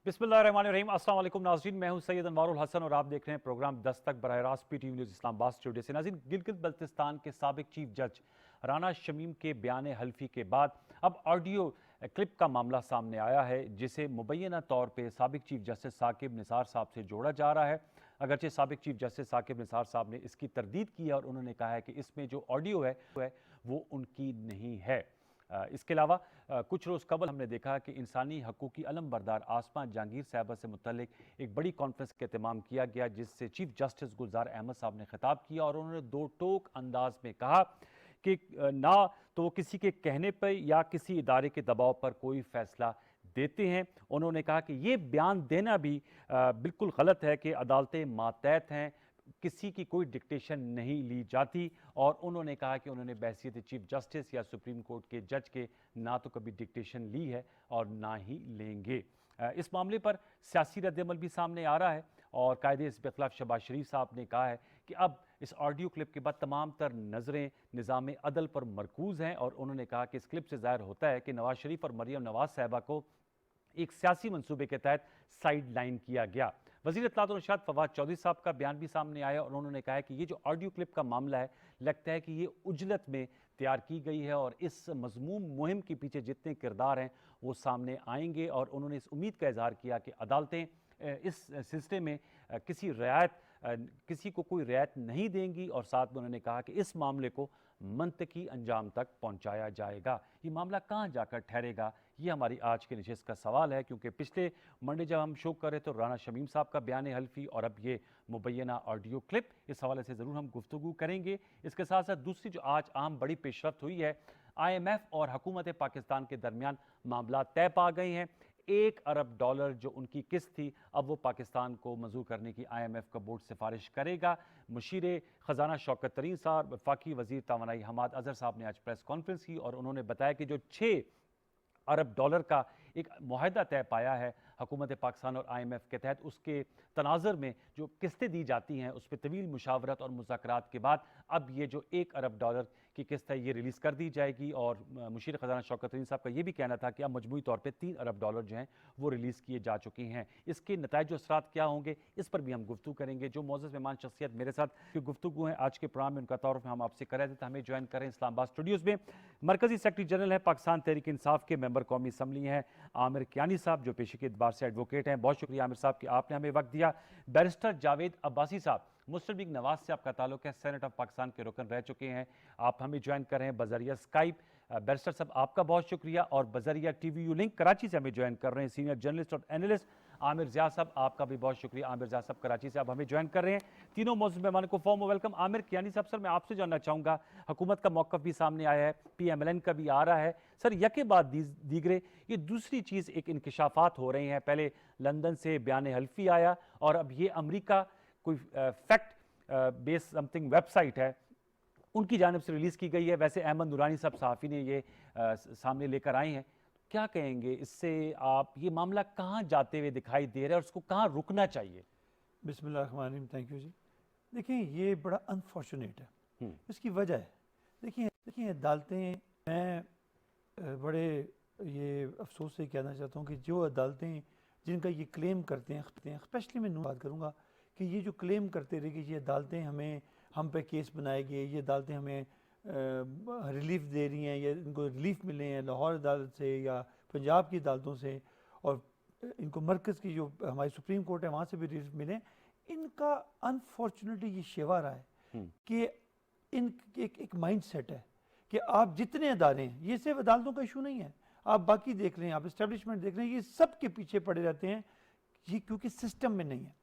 बिस्मिल्लाहिर्रहमानिर्रहीम। अस्सलाम वालेकुम नाज़रीन, मैं हूं सैयद अनवारुल हसन और आप देख रहे हैं प्रोग्राम 10 तक बराह रास्त PTV न्यूज़ इस्लामाबाद स्टूडियो से। नाज़रीन, गिलगित बल्तिस्तान के साबिक चीफ जज राना शमीम के बयान हल्फी के बाद अब ऑडियो क्लिप का मामला सामने आया है, जिसे मुबैना तौर पर साबिक चीफ जस्टिस साकिब निसार साहब से जोड़ा जा रहा है। अगरचे साबिक चीफ जस्टिस साकिब निसार साहब ने इसकी तरदीद की है और उन्होंने कहा है कि इसमें जो ऑडियो है वो उनकी नहीं है। इसके अलावा कुछ रोज़ कबल हमने देखा कि इंसानी हकूक़ की अलम बरदार आसमा जहांगीर साहबा से मुतल्लिक एक बड़ी कॉन्फ्रेंस का एहतमाम किया गया, जिससे चीफ जस्टिस गुलजार अहमद साहब ने खिताब किया और उन्होंने दो टोक अंदाज में कहा कि ना तो वो किसी के कहने पर या किसी इदारे के दबाव पर कोई फ़ैसला देते हैं। उन्होंने कहा कि ये बयान देना भी बिल्कुल गलत है कि अदालतें मातहत हैं, किसी की कोई डिक्टेशन नहीं ली जाती। और उन्होंने कहा कि उन्होंने बहैसियत चीफ जस्टिस या सुप्रीम कोर्ट के जज के ना तो कभी डिक्टेशन ली है और ना ही लेंगे। इस मामले पर सियासी रद्दमल भी सामने आ रहा है और कायदे इसके खिलाफ शहबाज शरीफ साहब ने कहा है कि अब इस ऑडियो क्लिप के बाद तमाम तर नज़रें निज़ाम अदल पर मरकूज़ हैं और उन्होंने कहा कि इस क्लिप से ज़ाहिर होता है कि नवाज शरीफ और मरियम नवाज साहिबा को एक सियासी मंसूबे के तहत साइड लाइन किया गया। वज़ीर इत्तलात और इरशाद फवाद चौधरी साहब का बयान भी सामने आया और उन्होंने कहा है कि ये जो ऑडियो क्लिप का मामला है, लगता है कि ये उजलत में तैयार की गई है और इस मज़मूम मुहिम के पीछे जितने किरदार हैं वो सामने आएंगे। और उन्होंने इस उम्मीद का इजहार किया कि अदालतें इस सिलसिले में किसी को कोई रियायत नहीं देंगी और साथ में उन्होंने कहा कि इस मामले को मंतकी अंजाम तक पहुंचाया जाएगा। ये मामला कहां जाकर ठहरेगा, ये हमारी आज के नशिस्त का सवाल है, क्योंकि पिछले मंडे जब हम शो कर रहे तो राना शमीम साहब का बयान हल्फी और अब ये मुबैना ऑडियो क्लिप, इस हवाले से ज़रूर हम गुफ्तगू करेंगे। इसके साथ साथ दूसरी जो आज अहम बड़ी पेशरफ्त हुई है, IMF और हुकूमत पाकिस्तान के दरमियान मामला तय पा गए हैं। $1 अरब जो उनकी किस्त थी, अब वो पाकिस्तान को मंजूर करने की IMF का बोर्ड सिफारिश करेगा। मुशीर ख़जाना शौकत तरीन साहब, वफाकी वज़ीर तवानाई हमाद अज़हर साहब ने आज प्रेस कॉन्फ्रेंस की और उन्होंने बताया कि जो $6 अरब का एक मुआहदा तय पाया है हुकूमत पाकिस्तान और IMF के तहत, उसके तनाज़र में जो किस्तें दी जाती हैं उस पर तवील मुशावरत और मुज़ाकरात के बाद अब ये जो $1 अरब की किस्त है ये रिलीज़ कर दी जाएगी। और मुशीर ख़जाना शौकत तरीन साहब का ये भी कहना था कि अब मजमूई तौर पर $3 अरब जो हैं वो रिलीज़ किए जा चुके हैं। इसके नताइज असरात क्या होंगे, इस पर भी हम गुफ्तगू करेंगे। जो मोअज़्ज़ज़ मेहमान शख्सियत मेरे साथ की गुफ्तगू हैं आज के प्रोग्राम में, उनका तारुफ हम आपसे कर रहे थे। हमें ज्वाइन करें इस्लामाबाद स्टूडियोज़ में मरकज़ी सेक्रेटरी जनरल है पाकिस्तान तहरीक इंसाफ के, मेंबर कौमी असम्बली हैं आमिर कियानी साहब, जो पेशे के एतबार से एडवोकेट हैं। बहुत शुक्रिया आमिर साहब कि आपने हमें वक्त दिया। बैरिस्टर जावेद अब्बासी साहब, मुस्लिम लीग नवाज से आपका ताल्लुक है, सेनेट ऑफ पाकिस्तान के रुकन रह चुके हैं, आप हमें ज्वाइन कर रहे हैं बजरिया स्काइप। बैरिस्टर साहब आपका बहुत शुक्रिया। और बजरिया TVU लिंक कराची से हमें ज्वाइन कर रहे हैं सीनियर जर्नलिस्ट और एनालिस्ट आमिर ज़िया साहब, आपका भी बहुत शुक्रिया। आमिर ज़िया साहब कराची से आप हमें ज्वाइन कर रहे हैं। तीनों मौजूद मेहमानों को फॉर्म वेलकम। आमिर कियानी साहब, सर मैं आपसे जानना चाहूँगा, हुकूमत का मौक़िफ़ भी सामने आया है, PMLN का भी आ रहा है सर, यके बाद दीगरे ये दूसरी चीज़ एक इंकशाफात हो रहे हैं। पहले लंदन से बयान हल्फी आया और अब ये अमरीका कोई फैक्ट बेस समथिंग वेबसाइट है उनकी जानिब से रिलीज़ की गई है। वैसे अहमद नूरानी साहब सहाफ़ी ने ये सामने लेकर आए हैं, क्या कहेंगे इससे? आप ये मामला कहाँ जाते हुए दिखाई दे रहा है और उसको कहाँ रुकना चाहिए? बिस्मिल्लाहिर्रहमानिर्रहीम, थैंक यू जी। देखिए ये बड़ा अनफॉर्चुनेट है, इसकी वजह है, देखिए अदालतें, मैं बड़े ये अफसोस से कहना चाहता हूँ कि जो अदालतें जिनका ये क्लेम करते हैं, स्पेशली मैं बात करूँगा कि ये जो क्लेम करते रहे कि ये अदालतें हम पे केस बनाएगी, ये अदालतें हमें रिलीफ दे रही हैं या इनको रिलीफ मिले हैं लाहौर अदालत से या पंजाब की अदालतों से, और इनको मरकज़ की जो हमारी सुप्रीम कोर्ट है वहाँ से भी रिलीफ मिले, इनका अनफॉर्चुनेटली ये शेवा रहा है कि एक माइंड सेट है कि आप जितने अदारे हैं, ये सिर्फ अदालतों का इशू नहीं है, आप बाकी देख रहे हैं, आप इस्टेब्लिशमेंट देख रहे हैं, ये सब के पीछे पड़े रहते हैं, ये क्योंकि सिस्टम में नहीं है।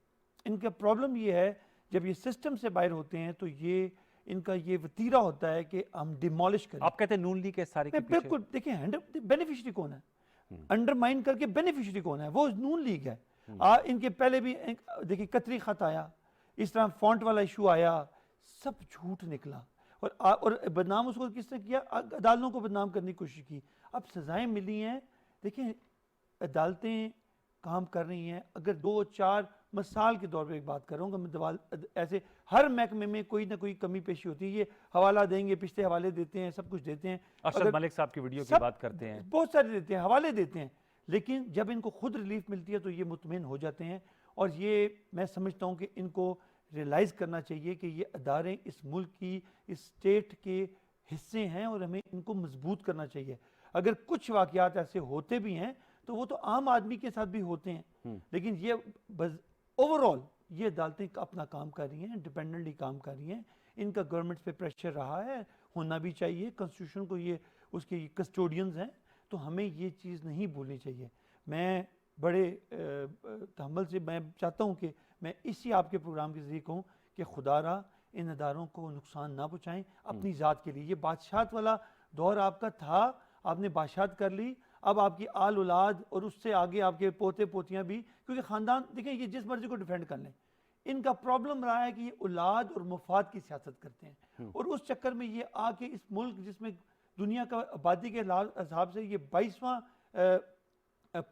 इनका प्रॉब्लम ये है, जब ये सिस्टम से बाहर होते हैं तो ये इनका ये वतीरा होता है कि हम डिमोलिश करें। आप कहते हैं नून लीग के सारे के पीछे? बिल्कुल, देखिए बेनिफिशियरी कौन है, अंडरमाइन करके बेनिफिशियरी कौन है, वो नून लीग है। इनके पहले भी देखिए कतरी खत आया, इस तरह फॉन्ट वाला इशू आया, सब झूठ निकला और बदनाम उसको किसने किया? अदालतों को बदनाम करने की कोशिश की। अब सजाएं मिली हैं। देखिए अदालतें काम कर रही हैं। अगर 2-4 मिसाल के तौर पर एक बात करूँगा मैं, ऐसे हर महकमे में कोई ना कोई कमी पेशी होती है, ये हवाला देंगे, पिछले हवाले देते हैं, सब कुछ देते हैं। अरशद मलिक साहब की वीडियो की बात करते हैं, बहुत सारे देते हैं, हवाले देते हैं, लेकिन जब इनको खुद रिलीफ मिलती है तो ये मुतमिन हो जाते हैं। और ये मैं समझता हूँ कि इनको रियलाइज़ करना चाहिए कि ये अदारे इस मुल्क की, इस स्टेट के हिस्से हैं और हमें इनको मजबूत करना चाहिए। अगर कुछ वाक़यात ऐसे होते भी हैं तो वो तो आम आदमी के साथ भी होते हैं, लेकिन ये ओवरऑल ये अदालतें अपना काम कर रही हैं, इंडिपेंडेंटली काम कर रही हैं। इनका गवर्नमेंट पे प्रेशर रहा है, होना भी चाहिए, कॉन्स्टिट्यूशन को ये उसके कस्टोडियंस हैं, तो हमें ये चीज़ नहीं भूलनी चाहिए। मैं बड़े तहम्मुल से मैं चाहता हूँ कि मैं इसी आपके प्रोग्राम के ज़रिए कहूँ कि खुदारा इन अदारों को नुकसान ना पहुँचाएं अपनी ज़ात के लिए। ये बादशाहत वाला दौर आपका था, आपने बादशाहत कर ली, अब आपकी आल औलाद और उससे आगे आपके पोते पोतियाँ भी, क्योंकि ख़ानदान देखें ये जिस मर्जी को डिफेंड कर लें, इनका प्रॉब्लम रहा है कि ये औलाद और मफाद की सियासत करते हैं। और उस चक्कर में ये आके इस मुल्क जिसमें दुनिया का आबादी के हिसाब से ये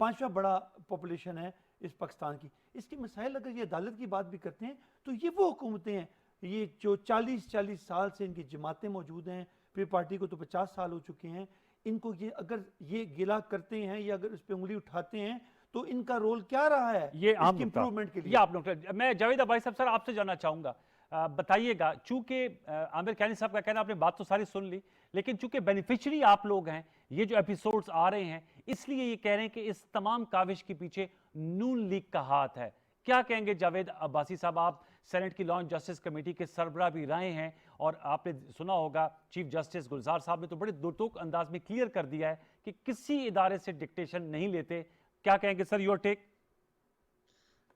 5वां बड़ा पॉपुलेशन है इस पाकिस्तान की, इसके मसाइल अगर ये अदालत की बात भी करते हैं तो ये वो हुकूमतें हैं, ये जो 40 साल से इनकी जमातें मौजूद हैं, फिर पार्टी को तो 50 साल हो चुके हैं, इनको ये अगर ये गिला करते हैं या अगर इस पर उंगली उठाते हैं तो इनका रोल क्या रहा है ये आम इंप्रूवमेंट के लिए। ये आप लोग, मैं जावेद अब्बासी साहब सर आपसे जानना चाहूंगा, बताइएगा, चूंकि आमिर कैनी साहब का कहना, आपने बात तो सारी सुन ली, लेकिन चूंकि बेनिफिशियरी आप लोग हैं, ये जो एपिसोड्स आ रहे हैं, इसलिए ये कह रहे हैं कि इस तमाम काविश के पीछे नून लीग का हाथ है। क्या कहेंगे जावेद अब्बासी साहब? आप सेनेट की लॉ एंड जस्टिस कमेटी के सरबराह भी रहे हैं और आपने सुना होगा चीफ जस्टिस गुलजार साहब ने तो बड़े दुर्तोक अंदाज में क्लियर कर दिया है कि किसी इदारे से डिक्टेशन नहीं लेते। क्या कहेंगे सर, योर टेक?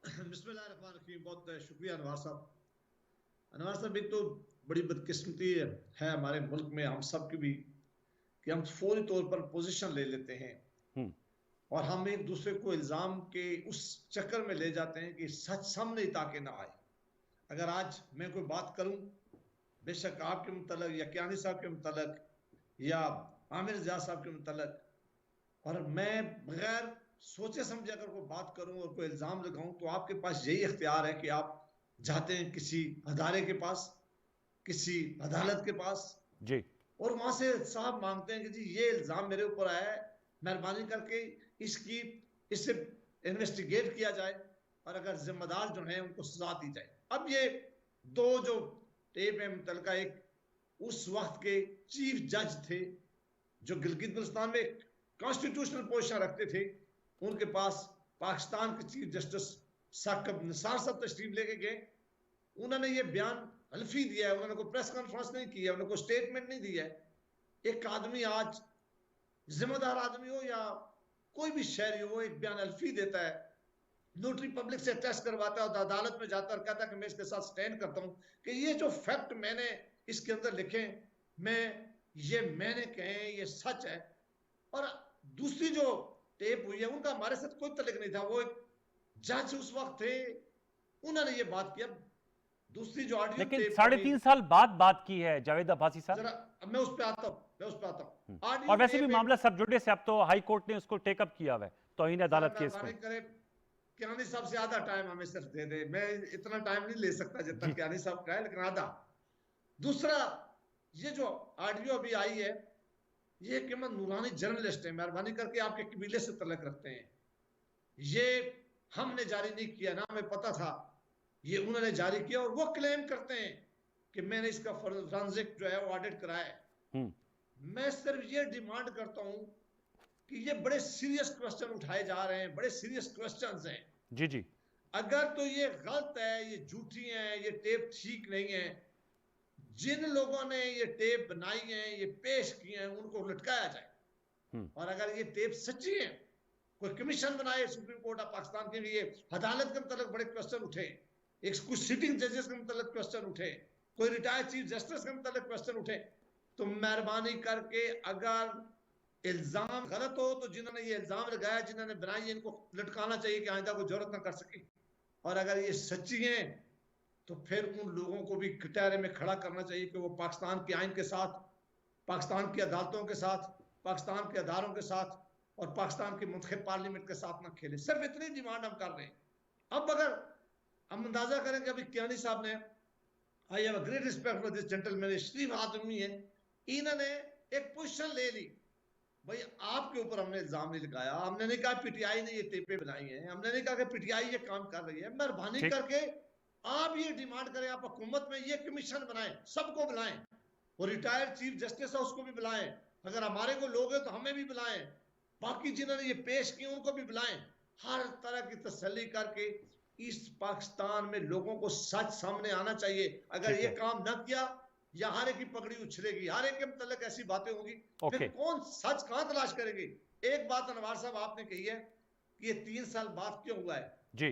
बिस्मिल्लाहिर्रहमानिर्रहीम। बहुत शुक्रिया अनवार साहब। अनवार साहब, एक तो बड़ी बदकिस्मती है हमारे मुल्क में, हम सब की भी, कि हम फौरी तौर पर पोजीशन ले लेते हैं और हम एक दूसरे को इल्जाम के उस चक्कर में ले जाते हैं कि सच सामने ताकि ना आए। अगर आज मैं कोई बात करूं, बेशक आपके मुतल्लिक या कियानी साहब के मुतल्लिक या आमिर रज़ा साहब के मुतल्लिक, और मैं बगैर सोचे समझे अगर कोई बात करूं और कोई इल्जाम लगाऊं, तो आपके पास यही इख्तियार है कि आप जाते हैं किसी अदारे के पास, किसी अदालत के पास जी, और वहां से साहब मांगते हैं कि जी ये इल्जाम मेरे ऊपर आया है, मेहरबानी करके इससे इन्वेस्टिगेट किया जाए और अगर जिम्मेदार जो हैं उनको सजा दी जाए। अब ये दो जो टेप है मुतल्लिका, एक उस वक्त के चीफ जज थे जो गिलगित बल्तिस्तान में कॉन्स्टिट्यूशनल पोजीशन रखते थे, उनके पास पाकिस्तान के चीफ जस्टिस साकिब निसार साहब तशरीफ लेके गए। उन्होंने ये बयान हल्फी दिया है, उन्होंने कोई प्रेस कॉन्फ्रेंस नहीं की है, उन्होंने कोई स्टेटमेंट नहीं दिया है। एक आदमी आज जिम्मेदार आदमी हो या कोई भी शहरी हो, एक बयान हल्फी देता है, नोटरी पब्लिक से टेस्ट करवाता है और अदालत में जाता है और कहता है कि मैं इसके साथ स्टैंड करता हूं कि ये जो फैक्ट मैंने इसके अंदर लिखे, मैंने कहे ये सच है। और दूसरी जो टेप हुई है उनका हमारे साथ कोई तल्लुक नहीं था, वो एक जज उस वक्त थे, उन्होंने ये बात किया। दूसरी जो ऑडियो, लेकिन 3.5 साल बाद बात की है जावेद अब्बासी साहब। जरा मैं उस पे आता हूं, और वैसे भी मामला सब जुड़े से अब तो हाई कोर्ट ने उसको टेकअप किया हुआ है तौहीन अदालत केस में। कियानी साहब से आधा टाइम हमें सिर्फ दे दे, मैं इतना टाइम नहीं ले सकता जितना कियानी साहब का है, लेकिन आधा। दूसरा, ये जो ऑडियो अभी आई है, ये कि मैं नूरानी जर्नलिस्ट है, मेहरबानी करके आपके कबीले से तल्लुक रखते हैं, ये हमने जारी नहीं किया, ना हमें पता था, ये उन्होंने जारी किया और वो क्लेम करते हैं कि मैंने इसका फॉरेंसिक जो है वो ऑडिट कराया है। मैं सिर्फ ये डिमांड करता हूं कि ये बड़े सीरियस क्वेश्चन उठाए जा रहे हैं, बड़े सीरियस क्वेश्चंस हैं। जी जी, अगर तो ये गलत है, ये झूठी है, ये टेप ठीक नहीं है, जिन लोगों ने ये टेप बनाई है, ये पेश किए हैं, उनको लटकाया जाए। और अगर ये टेप सच्ची है, कोई कमीशन बनाए सुप्रीम कोर्ट ऑफ पाकिस्तान के लिए, अदालत के मतलब बड़े क्वेश्चन उठे, एक कुछ सिटिंग जजेस के मतलब क्वेश्चन उठे, कोई रिटायर्ड चीफ जस्टिस के मतलब क्वेश्चन उठे, तो मेहरबानी करके अगर इल्जाम गलत हो तो जिन्होंने ये इल्जाम लगाया, जिन्होंने बनाई है, इनको लटकाना चाहिए कि आइंदा कोई जरूरत ना कर सके। और अगर ये सच्ची हैं तो फिर उन लोगों को भी कटहरे में खड़ा करना चाहिए कि वो पाकिस्तान के आइन के साथ, पाकिस्तान की अदालतों के साथ, पाकिस्तान के अदारों के साथ और पाकिस्तान की मुंतखब पार्लियामेंट के साथ ना खेले। सिर्फ इतनी डिमांड हम कर रहे हैं। अब अगर हम अंदाजा करें कि अभी कियानी साहब ने, I have a great respect for this gentleman, शरीफ आदमी है, इन्होंने एक पोजीशन ले ली भाई आपके ऊपर हमने इल्जाम नहीं लगाया, हमने नहीं कहा पीटीआई ने ये टेपें बनाई हैं, हमने नहीं कहा कि पीटीआई ये काम कर रही है। मेहरबानी ठीक। करके आप ये डिमांड करें, आप हुकूमत में ये कमीशन बनाएं, सबको बुलाएं, और रिटायर्ड चीफ जस्टिस है उसको भी बुलाएं, अगर हमारे को लोग हैं तो हमें भी बुलाएं, बाकी जिन्होंने ये पेश किए उनको भी बुलाएं, हर तरह की तसल्ली करके इस पाकिस्तान में लोगों को सच सामने आना चाहिए। अगर ठीक ये है। काम न किया, या हर एक की पगड़ी उछलेगी, हर एक के मतलब ऐसी बातें होगी, ओके। फिर कौन सच कहां तलाश करेंगे। एक बात अनवार साहब आपने कही है कि ये 3 साल बाद क्यों हुआ है। जी।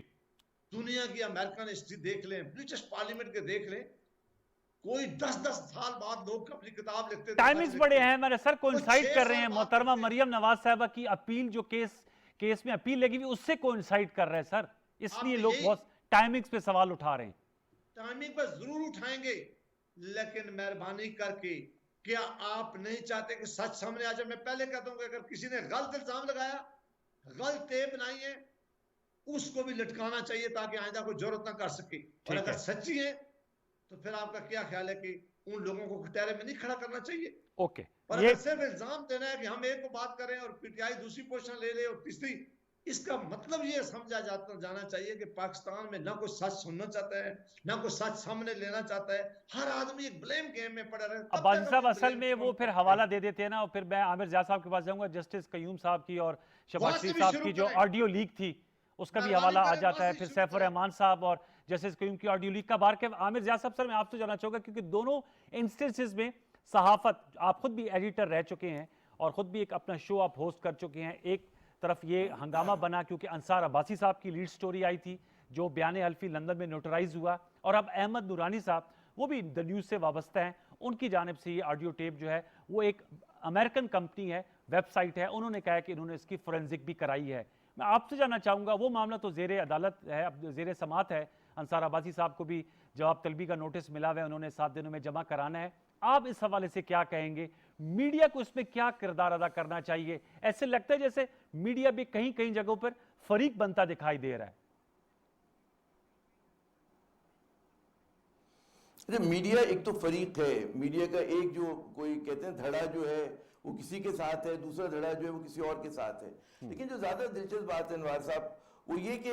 दुनिया की अमेरिकन हिस्ट्री देख लें, ब्रिटिश पार्लियामेंट के देख लें, कोई 10-10 साल बाद लोग अपनी किताब लिखते थे, टाइमिंग्स बड़े हैं मेरे सर, कोइंसाइड 6 कर रहे साल हैं। बाद मोहतरमा लिखते। मरियम नवाज साहबा की अपील, जो केस में अपील लगी हुई, उससे कोइंसाइड कर रहे हैं सर, इसलिए आपने लोग यही बहुत टाइमिंग्स पे सवाल उठा रहे हैं। टाइमिंग पर जरूर उठाएंगे, लेकिन मेहरबानी करके क्या आप नहीं चाहते कि सच सामने आ जाए। मैं पहले कहता हूं कि अगर किसी ने गलत इल्जाम लगाया, गलत टेप बनाई है, उसको भी लटकाना चाहिए ताकि आइंदा कोई जरूरत ना कर सके। और ठीक अगर है। सच्ची है तो फिर आपका क्या ख्याल है कि उन लोगों को कटहरे में नहीं खड़ा करना चाहिए। ओके। और ये अगर सिर्फ इल्जाम देना है कि हम एक को बात करें और पीटीआई दूसरी पोजीशन ले ले और तीसरी, इसका मतलब ये समझा जाना चाहिए कि पाकिस्तान में ना कोई सच सुनना चाहता है, ना कोई सच सामने लेना चाहता है, हर आदमी एक ब्लेम गेम में पड़ा रहे। अब बाजी साहब असल में वो फिर हवाला दे देते हैं ना, और फिर मैं आमिर ज़िया साहब के पास जाऊंगा, जस्टिस कयूम साहब की और शहबाज वहां से शरीफ भी साहब शुरू की जो करें, ऑडियो लीक थी, उसका भी मेहरबानी हवाला आ करें, जाता है, वहां से फिर शुरू सैफुर करें। रहमान साहब और जस्टिस कयूम की ऑडियो लीक का बार के आमिर ज़िया साहब। सर मैं आपसे जानना चाहूँगा, क्योंकि दोनों इंस्टेंसेस में सहाफत, आप खुद भी एडिटर रह चुके हैं और खुद भी एक अपना शो आप होस्ट कर चुके हैं। एक तरफ ये हंगामा बना क्योंकि अंसार अब्बासी साहब की लीड स्टोरी आई थी, जो बयान हल्फी लंदन में नोटराइज हुआ, और अब अहमद नूरानी साहब, वो भी द न्यूज़ से वाबस्ता हैं, उनकी जानिब से ये ऑडियो टेप जो है वो एक अमेरिकन कंपनी है, वेबसाइट है, उन्होंने कहा है कि इन्होंने इसकी फोरेंसिक भी कराई है। मैं आपसे जानना चाहूँगा, वो मामला तो ज़ेर अदालत है, अब ज़ेर समात है, अंसार अब्बासी साहब को भी जवाब तलबी का नोटिस मिला हुआ है, उन्होंने 7 दिनों में जमा कराना है। आप इस हवाले से क्या कहेंगे, मीडिया को इसमें क्या किरदार अदा करना चाहिए? ऐसे लगता है जैसे मीडिया भी कहीं कहीं जगहों पर फरीक बनता दिखाई दे रहा है। मीडिया एक तो फरीक है, मीडिया का एक जो कोई कहते हैं धड़ा जो है वो किसी के साथ है, दूसरा धड़ा जो है वो किसी और के साथ है। लेकिन जो ज्यादा दिलचस्प बात है अनवार साहब, वो ये कि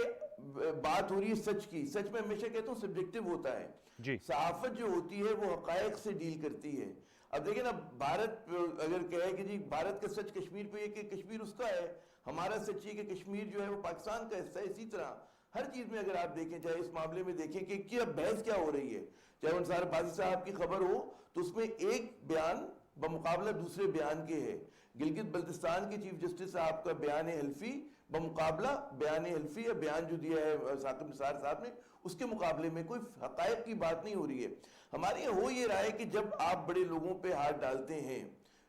बात हो रही है सच की। सच में हमेशा कहता हूँ सब्जेक्टिव होता है जी। सहाफत जो होती है वो हकायक से डील करती है। अब देखिए ना, भारत अगर कहे कि जी भारत का सच कश्मीर पे है कि कश्मीर उसका है, हमारा सच ये कि कश्मीर जो है वो पाकिस्तान का हिस्सा है। इसी तरह हर चीज में अगर आप देखें, चाहे इस मामले में देखें कि क्या बहस क्या हो रही है, चाहे अंसार अब्बासी साहब की खबर हो तो उसमें एक बयान बमुकाबला दूसरे बयान के है। गिलगित बल्तिस्तान के चीफ जस्टिस साहब का बयान हल्फी बमुकाबला बयान हल्फी या बयान जो दिया है साकिब निसार साहब ने, उसके मुकाबले में कोई हकायक की बात नहीं हो रही है। हमारे यहाँ हो ये रहा है कि जब आप बड़े लोगों पे हाथ डालते हैं,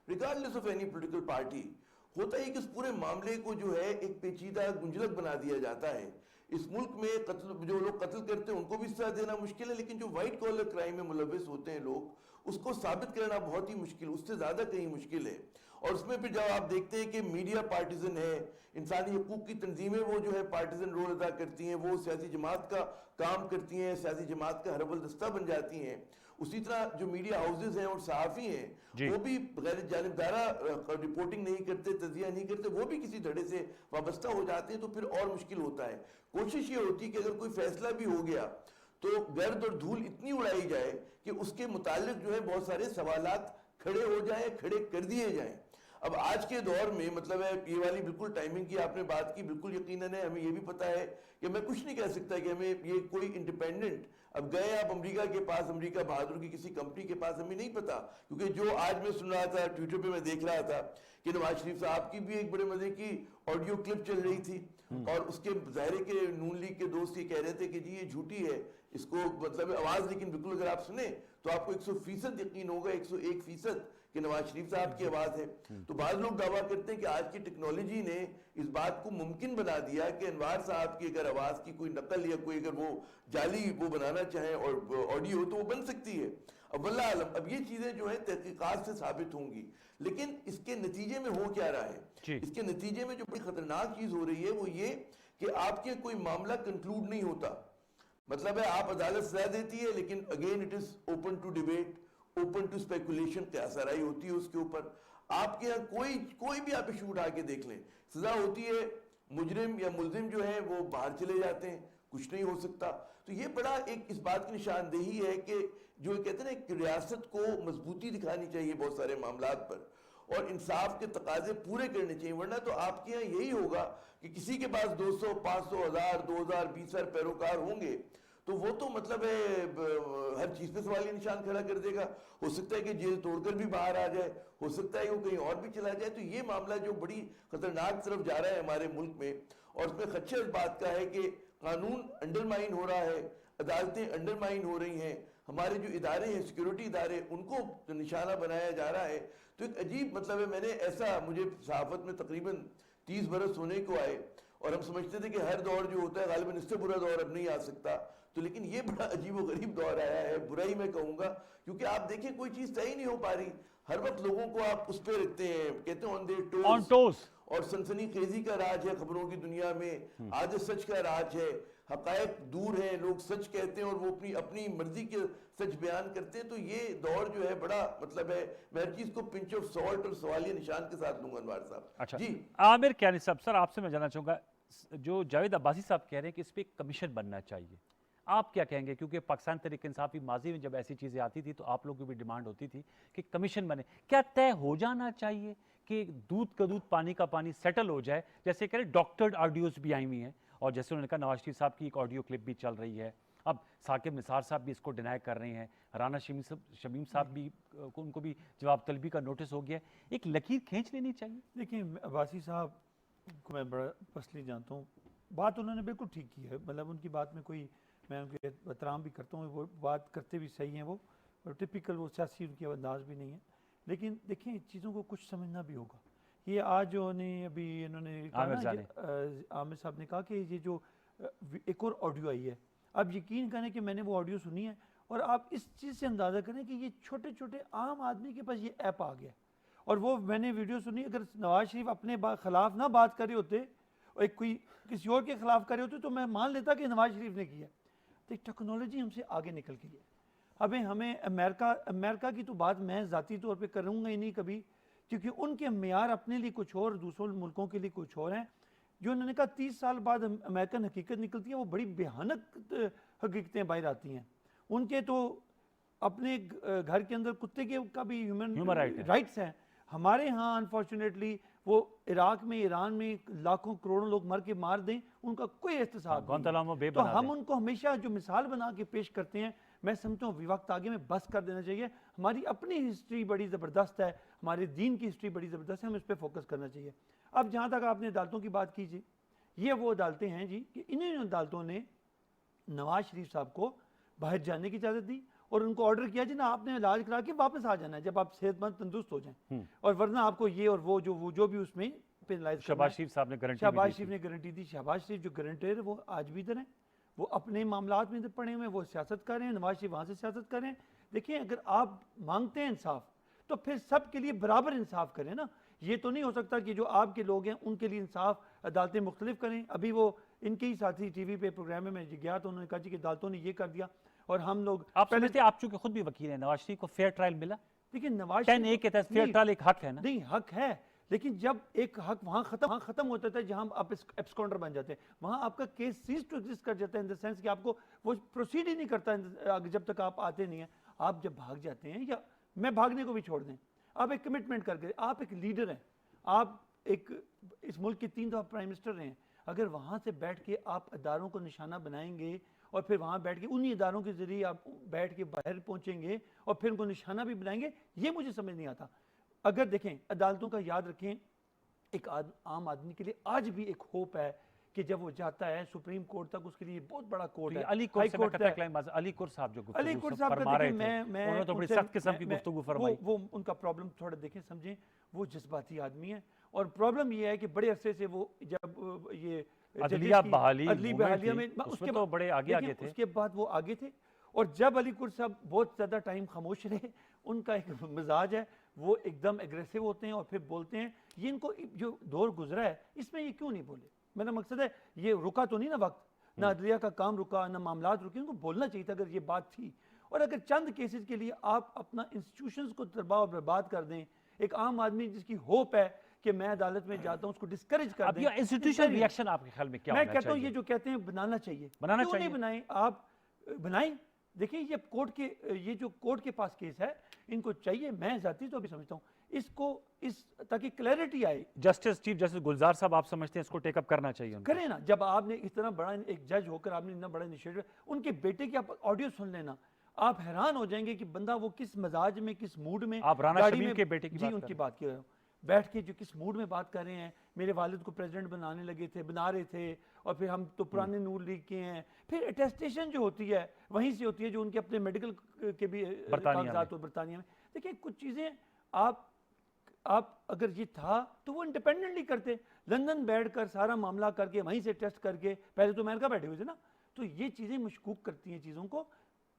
regardless of any political party, होता है कि उस पूरे मामले को जो है एक पेचीदा गुंजलक बना दिया जाता है। इस मुल्क में कत्ल, जो लोग कत्ल करते हैं उनको भी सजा देना मुश्किल है, लेकिन जो व्हाइट कॉलर क्राइम में मुलविस होते हैं लोग, उसको साबित करना बहुत ही मुश्किल, उससे ज्यादा कहीं मुश्किल है। और उसमें फिर जब आप देखते हैं कि मीडिया पार्टिजन है, इंसानी हकूक की तंजीमें वो जो है पार्टिजन रोल अदा करती हैं, वो सियासी जमात का काम करती हैं, सियासी जमात का हरबल दस्ता बन जाती हैं। उसी तरह जो मीडिया हाउसेज हैं और सहाफ़ी हैं वो भी गैर जानिबदारा रिपोर्टिंग नहीं करते, तजिया नहीं करते, वो भी किसी धड़े से वाबस्ता हो जाते हैं, तो फिर और मुश्किल होता है। कोशिश ये होती है कि अगर कोई फैसला भी हो गया तो गर्द और धूल इतनी उड़ाई जाए कि उसके मुतालिक जो है बहुत सारे सवालात खड़े हो जाए, खड़े कर दिए जाएं। अब आज के दौर में मतलब है, ये वाली बिल्कुल टाइमिंग की आपने बात की, बिल्कुल यकीनन है। हमें ये भी पता है कि मैं कुछ नहीं कह सकता कि हमें ये कोई इंडिपेंडेंट, अब गए आप अमेरिका के पास, अमेरिका बहादुर की किसी कंपनी के पास, हमें नहीं पता। क्योंकि जो आज मैं सुन रहा था ट्विटर पे, मैं देख रहा था कि नवाज शरीफ साहब की भी एक बड़े मजे की ऑडियो क्लिप चल रही थी, और उसके ज़ाहिर के नून लीग के दोस्त ये कह रहे थे कि जी ये झूठी है, इसको मतलब आवाज, लेकिन बिल्कुल अगर आप सुने तो आपको 100% यकीन होगा, 101% कि नवाज शरीफ साहब की आवाज है। तो बाद लोग दावा करते हैं कि आज की टेक्नोलॉजी ने इस बात को मुमकिन बना दिया कि अनवार साहब की अगर आवाज की कोई नकल या कोई अगर वो जाली वो बनाना चाहे और ऑडियो, तो वो बन सकती है। अब वल्लाह आलम, अब ये चीजें जो है तहकीकात से साबित होंगी, लेकिन इसके नतीजे में हो क्या रहा है, इसके नतीजे में जो बड़ी खतरनाक चीज हो रही है वो ये कि आपके कोई मामला कंक्लूड नहीं होता। मतलब है आप अदालत सजा देती है, लेकिन again it is open to debate, open to speculation, क्या सराई होती है उसके ऊपर। आपके यहाँ कोई भी आप इशू उठा के देख लें, सजा होती है, मुजरिम या मुलजिम जो है वो बाहर चले जाते हैं, कुछ नहीं हो सकता। तो ये बड़ा एक इस बात की निशानदेही है कि जो कहते हैं ना, एक रियासत को मजबूती दिखानी चाहिए बहुत सारे मामलात पर, और इंसाफ के तकाजे पूरे करने चाहिए, वरना तो आपके यहाँ यही होगा कि किसी के पास 200, 500, 1000, 2000, 20,000 पैरोकार होंगे, तो वो तो मतलब है हर चीज पे सवालिया निशान खड़ा कर देगा। हो सकता है कि जेल तोड़कर भी बाहर आ जाए, हो सकता है वो कहीं और भी चला जाए। तो ये मामला जो बड़ी खतरनाक तरफ जा रहा है हमारे मुल्क में, और उसमें खदशा इस बात का है कि कानून अंडरमाइन हो रहा है, अदालतें अंडरमाइन हो रही हैं, हमारे जो इदारे हैं, सिक्योरिटी इदारे, उनको निशाना बनाया जा रहा है। तो एक अजीब मतलब है, मैंने ऐसा, मुझे सहाफत में तकरीबन 30 बरस होने को आए, और हम समझते थे कि हर दौर जो होता है गालिबन इससे बुरा दौर अब नहीं आ सकता, तो लेकिन ये बड़ा अजीब व गरीब दौर आया है, बुराई मैं कहूँगा, क्योंकि आप देखिए कोई चीज़ तय नहीं हो पा रही, हर वक्त लोगों को आप उस पर रखते हैं, कहते हैं ऑन देयर ऑन टोस, और सनसनीखेजी का राज है खबरों की दुनिया में, आज सच का राज है, हकायक दूर है, लोग सच कहते हैं और वो अपनी मर्जी के सच बयान करते हैं। तो ये दौर जो है बड़ा मतलब है, मैं हर चीज को पिंच ऑफ सॉल्ट और सवालिया निशान के साथ लूंगा अनवार साहब। अच्छा जी, आमिर क्यानी साहब, सर आपसे मैं जानना चाहूँगा, जो जावेद अब्बासी साहब कह रहे हैं कि इस पर कमीशन बनना चाहिए, आप क्या कहेंगे? क्योंकि पाकिस्तान तहरीक इंसाफ माजी में जब ऐसी चीज़ें आती थी तो आप लोगों की भी डिमांड होती थी कि कमीशन बने। क्या तय हो जाना चाहिए कि दूध का दूध पानी का पानी सेटल हो जाए? जैसे कह रहे डॉक्टर्ड ऑडियोज भी आई हुई हैं, और जैसे उन्होंने कहा नवाज शरीफ साहब की एक ऑडियो क्लिप भी चल रही है, अब साकिब निसार साहब भी इसको डिनाई कर रहे हैं, राना शमीम साहब भी, उनको भी जवाब तलबी का नोटिस हो गया। एक लकीर खींच लेनी चाहिए। देखिए, अब्बासी साहब को मैं बड़ा पर्सनली जानता हूँ, बात उन्होंने बिल्कुल ठीक की है, मतलब उनकी बात में कोई, मैं उनके एहतराम भी करता हूँ, वो बात करते भी सही हैं वो, और टिपिकल वो सियासी उनकी अंदाज भी नहीं है। लेकिन देखिए, चीज़ों को कुछ समझना भी होगा। ये आज जो अभी इन्होंने आमिर साहब ने कहा कि ये जो एक और ऑडियो आई है, आप यकीन करें कि मैंने वो ऑडियो सुनी है, और आप इस चीज़ से अंदाज़ा करें कि ये छोटे छोटे आम आदमी के पास ये ऐप आ गया, और वो मैंने वीडियो सुनी, अगर नवाज शरीफ अपने खिलाफ ना बात करे होते और एक कोई किसी और के खिलाफ करे होते तो मैं मान लेता कि नवाज शरीफ ने किया। तो टेक्नोलॉजी हमसे आगे निकल गई है। अभी हमें अमेरिका की तो बात मैं ज़ाती तौर पे करूँगा ही नहीं कभी, क्योंकि उनके मेयार अपने लिए कुछ और, दूसरों मुल्कों के लिए कुछ और हैं। जो उन्होंने कहा 30 साल बाद अमेरिकन हकीकत निकलती है, वो बड़ी भयानक हकीकतें बाहर आती हैं। उनके तो अपने घर के अंदर कुत्ते के का भी ह्यूमन राइट्स हैं। हमारे यहाँ अनफॉर्चुनेटली वो इराक में, ईरान में लाखों करोड़ों लोग मर के मार दें, उनका कोई एहतसाब नहीं। तो हम उनको हमेशा जो मिसाल बना के पेश करते हैं, मैं समझता हूँ वक्त आगे में बस कर देना चाहिए। हमारी अपनी हिस्ट्री बड़ी ज़बरदस्त है, हमारे दीन की हिस्ट्री बड़ी ज़बरदस्त है, हमें इस पर फोकस करना चाहिए। अब जहाँ तक आपने अदालतों की बात कीजिए, ये वो अदालतें हैं जी कि इन्हीं अदालतों ने नवाज शरीफ साहब को बाहर जाने की इजाज़त दी और उनको ऑर्डर किया जी ना, आपने इलाज करा के वापस आ जाना है जब आप सेहतमंद तंदुरुस्त हो जाएं, और वरना आपको ये और वो जो भी उसमें पेनलाइज। शहबाज शरीफ साहब ने गारंटी दी। शहबाज शरीफ जो गारंटर है वो आज भी इधर हैं, वो अपने मामलात में इधर पड़े हुए हैं, वो सियासत कर रहे हैं, नवाज शरीफ वहाँ से सियासत कर रहे हैं। देखिए, अगर आप मांगते हैं इंसाफ तो फिर सब के लिए बराबर इंसाफ करें ना। ये तो नहीं हो सकता कि जो आपके लोग हैं उनके लिए इंसाफ अदालतें मुख्तलिफ करें। अभी वो इनके ही साथी टीवी पे प्रोग्राम में मैं गया तो उन्होंने कहा जी कि अदालतों ने ये कर दिया, और हम लोग आप समझते हैं, आप चूंकि खुद भी वकील हैं, नवाज शरीफ को फेयर ट्रायल मिला? देखिए, नवाज 10A के तहत फेयर ट्रायल एक हक है ना? नहीं, हक है, लेकिन जब एक हक वहाँ खत्म होता था जहाँ आप एब्सकॉन्डर बन जाते हैं, वहाँ आपका केस सीज टू एग्जिस्ट कर जाता है, इन द सेंस कि आपको वो प्रोसीड ही नहीं करता जब तक आप आते नहीं हैं। आप जब भाग जाते हैं, या मैं भागने को भी छोड़ दें, आप एक कमिटमेंट करके, आप एक लीडर हैं, आप एक इस मुल्क के 3 दफ़ा प्राइम मिनिस्टर रहे हैं, अगर वहाँ से बैठ के आप अदारों को निशाना बनाएंगे और फिर वहाँ बैठ के उन्हीं इदारों के जरिए आप बैठ के बाहर पहुँचेंगे और फिर उनको निशाना भी बनाएंगे, ये मुझे समझ नहीं आता। अगर देखें, अदालतों का याद रखें, एक आम आदमी के लिए आज भी एक होप है कि जब वो जाता है सुप्रीम कोर्ट तक, उसके लिए बहुत बड़ा कोर्ट है। अली कोर्ट साहब जो उन्होंने तो बड़ी सख्त किस्म की गुफ्तगू फरमाई, वो उनका प्रॉब्लम थोड़ा देखें समझें, वो जज्बाती आदमी है, और प्रॉब्लम ये है कि बड़े अरसे से वो जब ये अदलिया बहाली में उसके तो बड़े आगे थे, उसके बाद वो आगे थे, और जब अली कुर्द साहब बहुत ज़्यादा टाइम खामोश रहे, उनका एक मिजाज है, वो एकदम एग्रेसिव होते हैं और फिर बोलते हैं। ये इनको जो दौर गुजरा है इसमें ये क्यों नहीं बोले? मेरा मकसद है, ये रुका तो नहीं ना वक्त, ना अदलिया का काम रुका, ना मामलात रुके, उनको बोलना चाहिए था अगर ये बात थी। और अगर चंद केसेस के लिए आप अपना इंस्टीट्यूशंस को तबाह और बर्बाद कर दें, एक आम आदमी जिसकी होप है कि मैं अदालत में जाता हूं, उसको डिस्करेज कर अब दें। ये इंस्टीट्यूशनल रिएक्शन आपके ख्याल में क्या मैं होना कहता हूं चाहिए? ये जो कहते हैं बनाना चाहिए, बनाना क्यों नहीं चाहिए। बनाएं आप? बनाएं। देखिए ये कोर्ट के, ये जो कोर्ट के पास केस है, इनको चाहिए, मैं जाती तो भी समझता हूं इसको, इस ताकि क्लैरिटी आए। जस्टिस चीफ जस्टिस गुलजार साहब, आप समझते हैं इसको टेकअप करना चाहिए उनको? करें ना, जब आपने इतना बड़ा एक जज होकर आपने इतना बड़ा इनिशिएटिव, उनके बेटे की आप ऑडियो सुन लेना, आप हैरान हो जाएंगे कि बंदा वो किस मजाज में, किस मूड में, आप राना गाड़ी शमीम में, के बेटे की जी बात कर उनकी रहे हैं। बात कर रहा हूँ, बैठ के जो किस मूड में बात कर रहे हैं। मेरे वालिद को प्रेसिडेंट बनाने लगे थे, बना रहे थे, और फिर हम तो पुराने नूर लीग के हैं। फिर अटेस्टेशन जो होती है वहीं से होती है, जो उनके अपने मेडिकल के भी कागजात हो बरतानिया में। देखिए कुछ चीज़ें आप अगर ये था तो वो इंडिपेंडेंटली करते, लंदन बैठकर सारा मामला करके वहीं से टेस्ट करके, पहले तो अमेरिका बैठे हुए थे ना, तो ये चीज़ें मशकूक करती हैं चीज़ों को।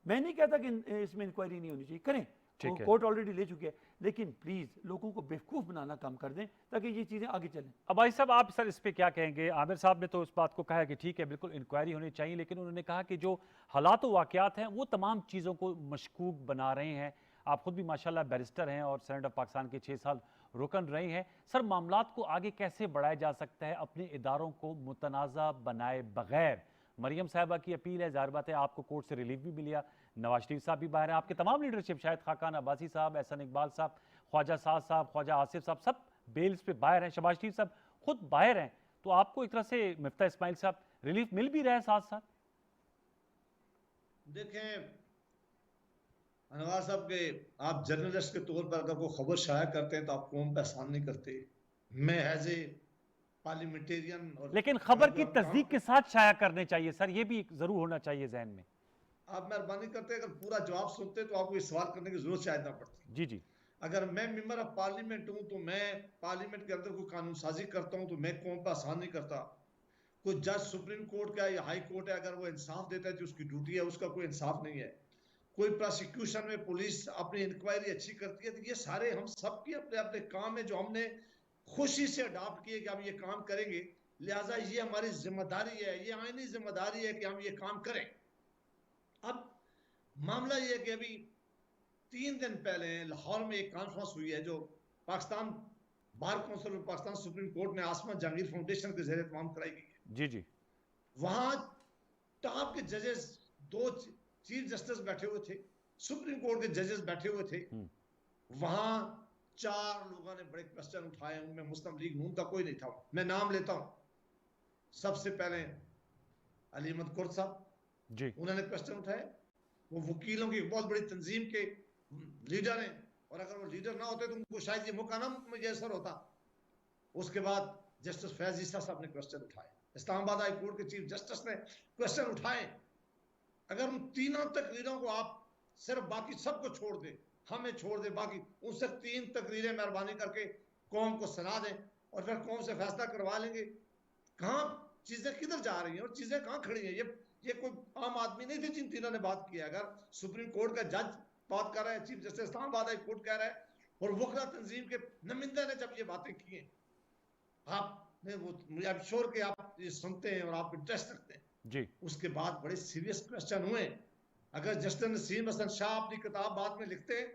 मैं नहीं कहता कि इसमें इंक्वायरी नहीं होनी चाहिए, करें, ठीक है। कोर्ट ऑलरेडी ले चुके हैं, लेकिन प्लीज लोगों को बेवकूफ बनाना कम कर दें ताकि ये चीजें आगे चलें। अब भाई साहब, आप सर इस पे क्या कहेंगे? आमिर साहब ने तो इस बात को कहा है कि ठीक है बिल्कुल इंक्वायरी होनी चाहिए, लेकिन उन्होंने कहा कि जो हालात व वाक़यात हैं वो तमाम चीज़ों को मशकूक बना रहे हैं। आप खुद भी माशाल्लाह बैरिस्टर हैं और सेनेट ऑफ पाकिस्तान के 6 साल रुकन रही हैं। सर मामलात को आगे कैसे बढ़ाया जा सकता है अपने इदारों को मुतनाज़ा बनाए बगैर? मरियम साहिबा की अपील है, ज़ाहिर बात है आपको कोर्ट से रिलीफ भी मिला, नवाज शरीफ साहब भी बाहर हैं, आपके तमाम लीडरशिप, शाहिद खाकान अब्बासी साहब, एहसन इकबाल साहब, ख्वाजा साद साहब, ख्वाजा आसिफ साहब, सब बेल्स पे बाहर हैं, शहबाज शरीफ साहब खुद बाहर हैं। तो आपको एक तरह से मिफ्ता इस्माइल साहब रिलीफ मिल भी रहा है साथ साथ? देखें अनवार साहब के, आप जर्नलिस्ट के तौर पर अगर कोई खबर शाया करते हैं तो आप कौम पे एहसान नहीं करते। मैं एज ए पार्लियामेंटेरियन, और लेकिन खबर की तस्दीक के साथ शाया करने चाहिए सर, ये भी जरूर होना चाहिए जहन में। आप मेहरबानी करते अगर पूरा जवाब सुनते तो आपको इस सवाल करने की जरूरत शायद ना पड़ती। जी जी। अगर मैं मेंबर ऑफ पार्लियामेंट हूं तो मैं पार्लियामेंट के अंदर कोई कानून साजी करता हूं तो मैं कौम पर आसान नहीं करता। कोई जज सुप्रीम कोर्ट का या हाई कोर्ट है, अगर वो इंसाफ देता है जो उसकी ड्यूटी है, उसका कोई इंसाफ नहीं है। कोई प्रोसिक्यूशन में पुलिस अपनी इंक्वायरी अच्छी करती है, तो ये सारे हम सब की अपने अपने काम है जो हमने खुशी से अडॉप्ट किए कि हम ये काम करेंगे, लिहाजा ये हमारी जिम्मेदारी है, ये आईनी जिम्मेदारी है कि हम ये काम करें। अब मामला ये है कि अभी 3 दिन पहले लाहौर में एक कॉन्फ्रेंस हुई है जो पाकिस्तान बार काउंसिल और पाकिस्तान सुप्रीम कोर्ट ने आसमा जहांगीर फाउंडेशन के ज़रिए तमाम कराई गई है। जी जी। वहां टॉप के जजेस, 2 चीफ जस्टिस बैठे हुए थे, सुप्रीम कोर्ट के जजेस बैठे हुए थे। वहां 4 लोगों ने बड़े क्वेश्चन उठाए, उनमें मुस्लिम लीग नून का कोई नहीं था। मैं नाम लेता हूं। सबसे पहले अली अहमद कुर्द साहब जी, उन्होंने क्वेश्चन उठाए। वो वकीलों की बहुत बड़ी तंजीम के लीडर हैं, और अगर वो लीडर ना होते तो उनको शायद ये मौका ना मुयसर होता। उसके बाद जस्टिस फैज ईसा साहब ने क्वेश्चन उठाए, इस्लामाबाद हाई कोर्ट के चीफ जस्टिस ने क्वेश्चन उठाए। अगर उन तीनों तकरीरों को आप सिर्फ बाकी सबको छोड़ दे, हमें छोड़ दे, बाकी उनसे 3 तकरीरें मेहरबानी करके कौम को सुना दें और फिर कौम से फैसला करवा लेंगे कहाँ चीजें किधर जा रही हैं और चीजें कहाँ खड़ी हैं। ये कोई आम आदमी नहीं थे जिन तीनों ने बात की। अगर सुप्रीम कोर्ट का जज बात कर रहा है, chief justice Islamabad high court कह रहा है, और वकला तंजीम के नुमाइंदे ने जब ये बातें की हैं, आपने वो, मुझे आई एम श्योर कि आप ये सुनते हैं और आप इंटरेस्ट रखते हैं जी। उसके बाद बड़े सीरियस क्वेश्चन हुए। अगर जस्टिस नसीम हसन शाह अपनी किताब बाद में लिखते हैं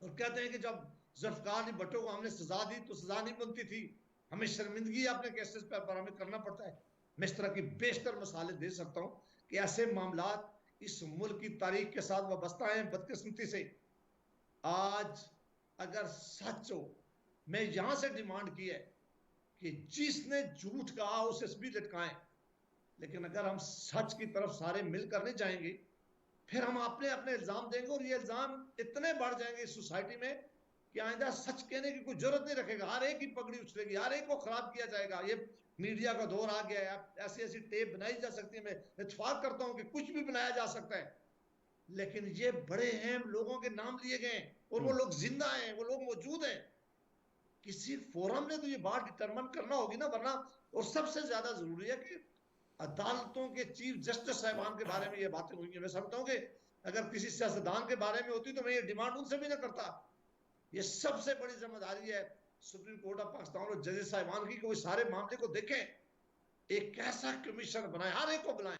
और कहते हैं कि जब जुल्फकार अली भट्टो को हमने सजा दी तो सजा नहीं बनती थी, हमें शर्मिंदगी अपने केसेस पर हमें करना पड़ता है। मैं इस तरह की बेशतर मिसालें दे सकता हूं कि ऐसे मामलात इस मुल्क की तारीख के साथ वाबस्ता हैं। बदकिस्मती से आज अगर सच हो, मैं यहां से डिमांड की है कि जिसने झूठ कहा उसे भी लटकाएं, लेकिन अगर हम सच की तरफ सारे मिलकर नहीं जाएंगे फिर हम अपने अपने इल्जाम देंगे और ये इल्जाम इतने बढ़ जाएंगे इस सोसाइटी में कि आइंदा सच कहने की कोई जरूरत नहीं रखेगा। हर एक की पगड़ी उछलेगी, हर एक को खराब किया जाएगा। ये मीडिया का दौर आ गया है, ऐसी ऐसी टेप बनाई जा सकती है। मैं इत्तेफाक करता हूं कि कुछ भी बनाया जा सकता है, लेकिन ये बड़े अहम लोगों के नाम लिए गए और वो लोग जिंदा हैं, वो लोग मौजूद हैं। किसी फोरम ने तो ये बात डिटरमिन करना होगी ना, वरना। और सबसे ज्यादा जरूरी है कि अदालतों के चीफ जस्टिस साहिबान के बारे में ये बातें हुई हैं। मैं समझता हूं कि अगर किसी सियासतदान के बारे में होती तो मैं ये डिमांड उनसे भी ना करता। ये सबसे बड़ी जिम्मेदारी है सुप्रीम कोर्ट ऑफ पाकिस्तान और जजेस साहिबान की कि वो सारे मामले को देखें, एक ऐसा कमीशन बनाए, हर एक को बुलाएं,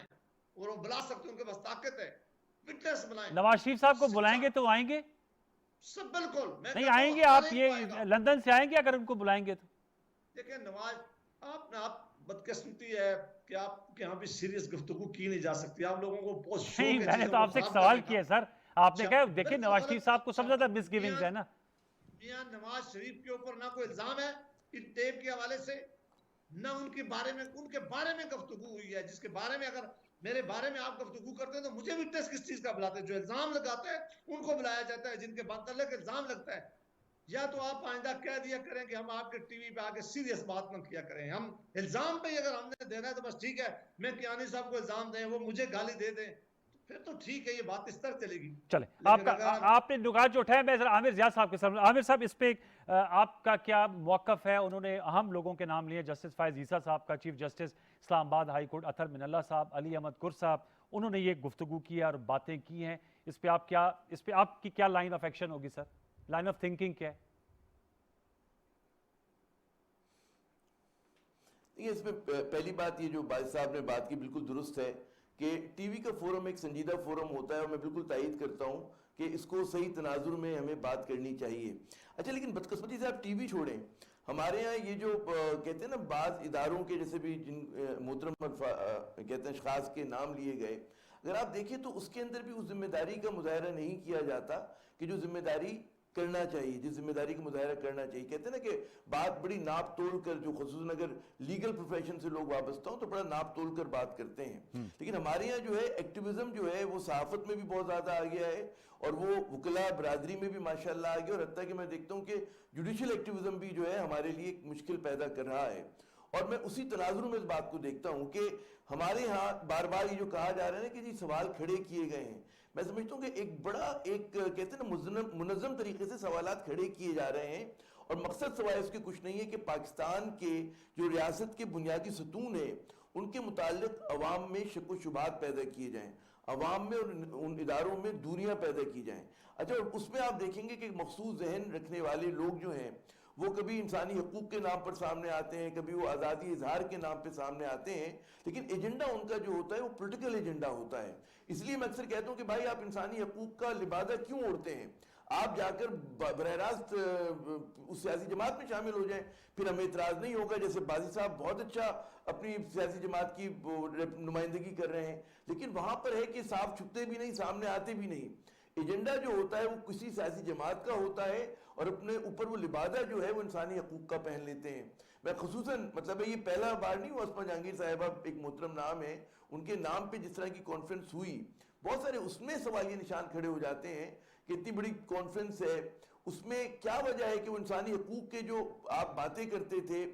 और वो बुला सकते हैं, उनके पास ताकत है, विटनेस बनाएं। नवाज शरीफ साहब को बुलाएंगे तो आएंगे? सब बिल्कुल मैं नहीं कहता हूं आएंगे हर आप, एक ये को आएगा। लंदन से आएंगे अगर उनको बुलाएंगे तो? देखिए नवाज, आप बदकिस्मती है कि आपके यहाँ भी सीरियस गुफ्तगू की नहीं जा सकती। आप लोगों को बहुत नहीं, शौक है मैंने चीजों तो को आपसे एक खराब सवाल करने का। किया सर। आपने कहा देखिए बिल्कुल नवाज गलत शरीफ साहब को सब ज्यादा मिसगिविंग्स मियां है ना। मियां नवाज शरीफ के ऊपर ना कोई इल्जाम है इन टेप के हवाले से, ना उनके बारे में गुफ्तगू हुई है, जिसके बारे में अगर मेरे बारे में आप गुफ्तगू करते हैं तो मुझे भी टेस्ट किस चीज का बुलाते हैं? जो इल्जाम लगाते हैं उनको बुलाया जाता है, जिनके मतलब इल्जाम लगता है। या तो आप आइंदा कह दिया करें कि हम आपके टीवी पे आके सीरियस बात न किया करें। हम इल्जाम पे अगर हमने देना है तो बस ठीक है, मैं कियानी साहब को इल्जाम दें, वो मुझे गाली दे दें, तो फिर तो ठीक है, ये बात इस तरह चलेगी। चले, लेकिन अगर आपने नुकात जो उठाया, मैं जरा आमिर जिया साहब के सामने। आमिर साहब, इस पे आपका क्या मौकफ है? उन्होंने अहम लोगों के नाम लिए, जस्टिस फायज ईसा साहब का, chief justice Islamabad high court Athar Minallah साहब, अली अहमद कुर साहब, उन्होंने ये गुफ्तगू की है और बातें की हैं। इस पे आपकी क्या लाइन ऑफ एक्शन होगी सर? लाइन ऑफ थिंकिंग क्या है? ये इसमें पहली बात, ये जो भाई साहब ने बात की बिल्कुल दुरुस्त है कि टीवी का फोरम एक संजीदा फोरम होता है, और मैं बिल्कुल तायद करता हूं कि इसको सही तनाजुर में हमें बात करनी चाहिए। अच्छा, लेकिन बदकिस्मती से आप टीवी छोड़ें, हमारे यहाँ ये जो कहते हैं ना, बाज इदारों के जैसे भी जिन मोहतरम कहते हैं अशखास के नाम लिए गए, अगर आप देखें तो उसके अंदर भी उस जिम्मेदारी का मुजाहरा नहीं किया जाता कि जो जिम्मेदारी करना चाहिए, जिस जिम्मेदारी का मुजाहरा करना चाहिए। कहते हैं ना कि बात बड़ी नाप तोल कर, जो खुसूसन अगर लीगल प्रोफेशन से लोग वाबस्ता हो तो बड़ा नाप तोल कर बात करते हैं। लेकिन हमारे यहाँ जो है एक्टिविज्म जो है वो सहाफत में भी बहुत ज्यादा आ गया है, और वो वकला बरादरी में भी माशाल्लाह आ गया, और हत्ता कि मैं देखता हूँ कि जुडिशल एक्टिविज्म भी जो है हमारे लिए एक मुश्किल पैदा कर रहा है। और मैं उसी तनाजुर में इस बात को देखता हूँ कि हमारे यहाँ बार बार ये जो कहा जा रहा है ना कि जी सवाल खड़े किए गए हैं, मैं समझता हूँ कि एक बड़ा कहते हैं ना मुनज़्ज़म तरीके से सवालात खड़े किए जा रहे हैं, और मकसद सवाल इसके कुछ नहीं है कि पाकिस्तान के जो रियासत के बुनियादी सतून है उनके मुताल्लिक अवाम में शक व शुबात पैदा किए जाएं, अवाम में और उन इदारों में दूरियां पैदा की जाएं। अच्छा, उसमें आप देखेंगे कि मखसूस जहन रखने वाले लोग जो हैं वो कभी इंसानी हकूक के नाम पर सामने आते हैं, कभी वो आज़ादी इजहार के नाम पर सामने आते हैं, लेकिन एजेंडा उनका जो होता है वो पोलिटिकल एजेंडा होता है। इसलिए मैं अक्सर कहता हूँ कि भाई आप इंसानी हकूक का लिबादा क्यों ओढ़ते हैं? आप जाकर बरह रास्त उस सियासी जमात में शामिल हो जाएं, फिर हमें इतराज नहीं होगा। जैसे बाजी साहब बहुत अच्छा अपनी सियासी जमात की नुमाइंदगी कर रहे हैं, लेकिन वहां पर है कि साफ छुपते भी नहीं, सामने आते भी नहीं। एजेंडा जो होता है वो किसी सियासी जमात का होता है, और अपने ऊपर वो लिबादा जो है वो इंसानी हकूक का पहन लेते हैं। मैं खुसूसन मतलब है, ये पहला बार नहीं हुआ, उसमें जहांगीर साहिबा एक मोहतरम नाम है, उनके नाम पे जिस तरह की कॉन्फ्रेंस हुई, बहुत सारे उसमें सवालिया निशान खड़े हो जाते हैं कि इतनी बड़ी कॉन्फ्रेंस है, उसमें क्या वजह है कि वो इंसानी हकूक के जो आप बातें करते थे,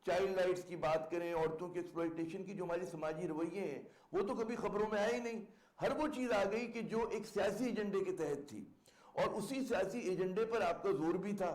चाइल्ड राइट्स की बात करें, औरतों की एक्सप्लॉयटेशन की जो हमारी समाजी रवैये हैं, वो तो कभी खबरों में आए ही नहीं। हर वो चीज आ गई कि जो एक सियासी एजेंडे के तहत थी, और उसी सियासी एजेंडे पर आपका जोर भी था,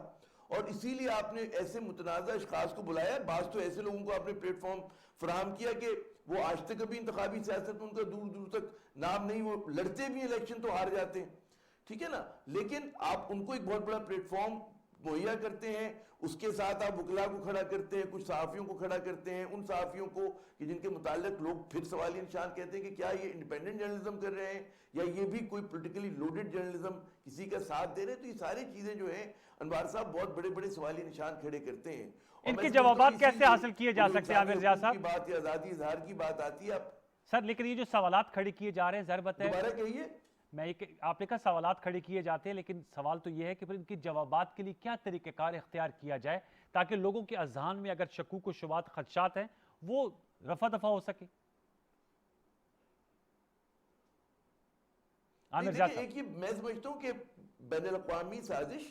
और इसीलिए आपने ऐसे मुतनाज़ा अशखास को बुलाया। बाज़ तो ऐसे लोगों को आपने प्लेटफॉर्म फराहम किया कि वो आज तक कभी इंतखाबी सियासत में उनका दूर दूर तक नाम नहीं, वो लड़ते भी इलेक्शन तो हार जाते हैं, ठीक है ना, लेकिन आप उनको एक बहुत बड़ा प्लेटफॉर्म मुहैया करते हैं। उसके साथ आप वकला को खड़ा करते हैं, कुछ सहाफ़ियों को खड़ा करते हैं, उन सहाफ़ियों को कि जिनके मुताल्लिक लोग फिर सवालिया निशान कहते हैं कि क्या ये इंडिपेंडेंट जर्नलिज्म कर रहे हैं या ये भी कोई पोलिटिकली लोडेड जर्नलिज्म किसी का साथ दे रहे हैं। तो ये सारी चीजें जो है अनवार साहब बहुत बड़े बड़े सवालिया निशान खड़े करते हैं। इनके जवाबात कैसे हासिल किए जा सकते हैं आमिर जिया साहब? बात या आज़ादी इजहार की बात आती है आप सर, लेकिन ये जो सवालात खड़े किए जा रहे हैं, जरा बताएं। दोबारा कहिए। आपने कहा सवालात खड़े किए जाते हैं, लेकिन सवाल तो यह है कि फिर इनकी जवाबात के लिए क्या तरीक़ेकार इख्तियार किया जाए ताकि लोगों के अज़हान में अगर शकूक व शुबात खदशात हैं वो रफा दफा हो सके। एक ये मैं समझता हूँ कि बैनुल-अक़वामी साजिश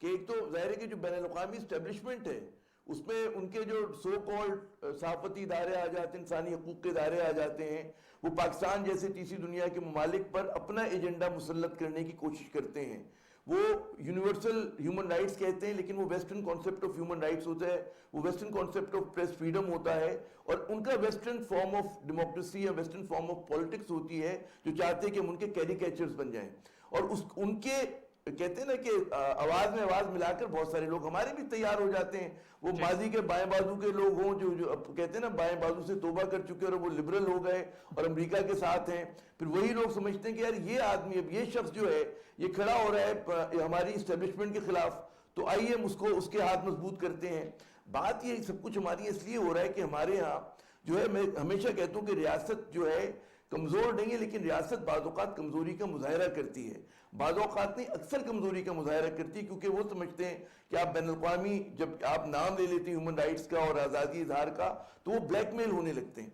कि एक तो ज़ाहिर है कि जो बैनुल-अक़वामी एस्टेब्लिशमेंट है उसमें उनके जो सो कॉल्ड सहाफ़ती इदारे आ जाते हैं, इंसानी हकूक़ के इदारे आ जाते हैं, वो पाकिस्तान जैसे तीसरी दुनिया के ममालिक पर अपना एजेंडा मुसल्लत करने की कोशिश करते हैं। वो यूनिवर्सल ह्यूमन राइट्स कहते हैं, लेकिन वो western concept of human rights होता है, वो western concept of press freedom होता है, और उनका वेस्टर्न फॉर्म ऑफ डेमोक्रेसी या वेस्टर्न फॉर्म ऑफ पॉलिटिक्स होती है जो चाहते हैं कि हम उनके कैरिकेचर्स बन जाएं। और उनके कहते हैं ना कि आवाज में आवाज मिलाकर बहुत सारे लोग हमारे भी तैयार हो जाते हैं। वो माजी के बाएं बाजू के लोग हों जो अब कहते हैं ना बाएं बाजू से तौबा कर चुके और वो लिबरल हो गए और अमेरिका के साथ हैं, फिर वही लोग समझते हैं कि यार ये आदमी, अब ये शख्स जो है ये खड़ा हो रहा है हमारी इस्टेब्लिशमेंट के खिलाफ, तो आइए हम उसको उसके हाथ मजबूत करते हैं। बात ये सब कुछ हमारी इसलिए हो रहा है कि हमारे यहाँ जो है, मैं हमेशा कहता हूँ कि रियासत जो है कमजोर नहीं है, लेकिन रियासत बाज़-औक़ात कमजोरी का मुजाहरा करती है, बाज़-औक़ात नहीं अक्सर कमजोरी का मुजाहरा करती है, क्योंकि वो समझते हैं कि आप बैनुल-अक़वामी जब आप नाम ले लेते हैं ह्यूमन राइट्स का और आज़ादी इजहार का, तो वो ब्लैकमेल होने लगते हैं।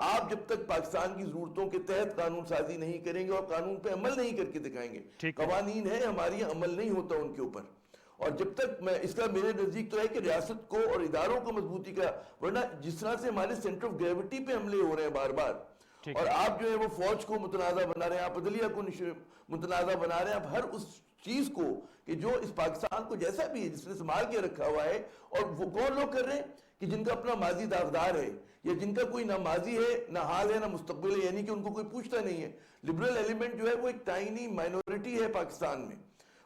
आप जब तक पाकिस्तान की जरूरतों के तहत कानून साजी नहीं करेंगे और कानून पे अमल नहीं करके दिखाएंगे, कवानीन है हमारी, अमल नहीं होता उनके ऊपर, और जब तक मैं इसका मेरे नजदीक तो है कि रियासत को और इदारों को मजबूती का, वरना जिस तरह से हमारे सेंटर ऑफ ग्रेविटी पे हमले हो रहे हैं बार बार, और आप जो है वो फौज को मुतनाज़ा बना रहे हैं, आप अदलिया को मुतनाज़ा बना रहे हैं, आप हर उस चीज को कि जो इस पाकिस्तान को जैसा भी है जिसने संभाल के रखा हुआ है, और वो कौन लोग कर रहे हैं कि जिनका अपना माजी दागदार है, या जिनका कोई ना माजी है ना हाल है ना मुस्तकबिल है, यानी कि उनको कोई पूछता नहीं है। लिबरल एलिमेंट जो है वो एक टाइनी माइनॉरिटी है पाकिस्तान में,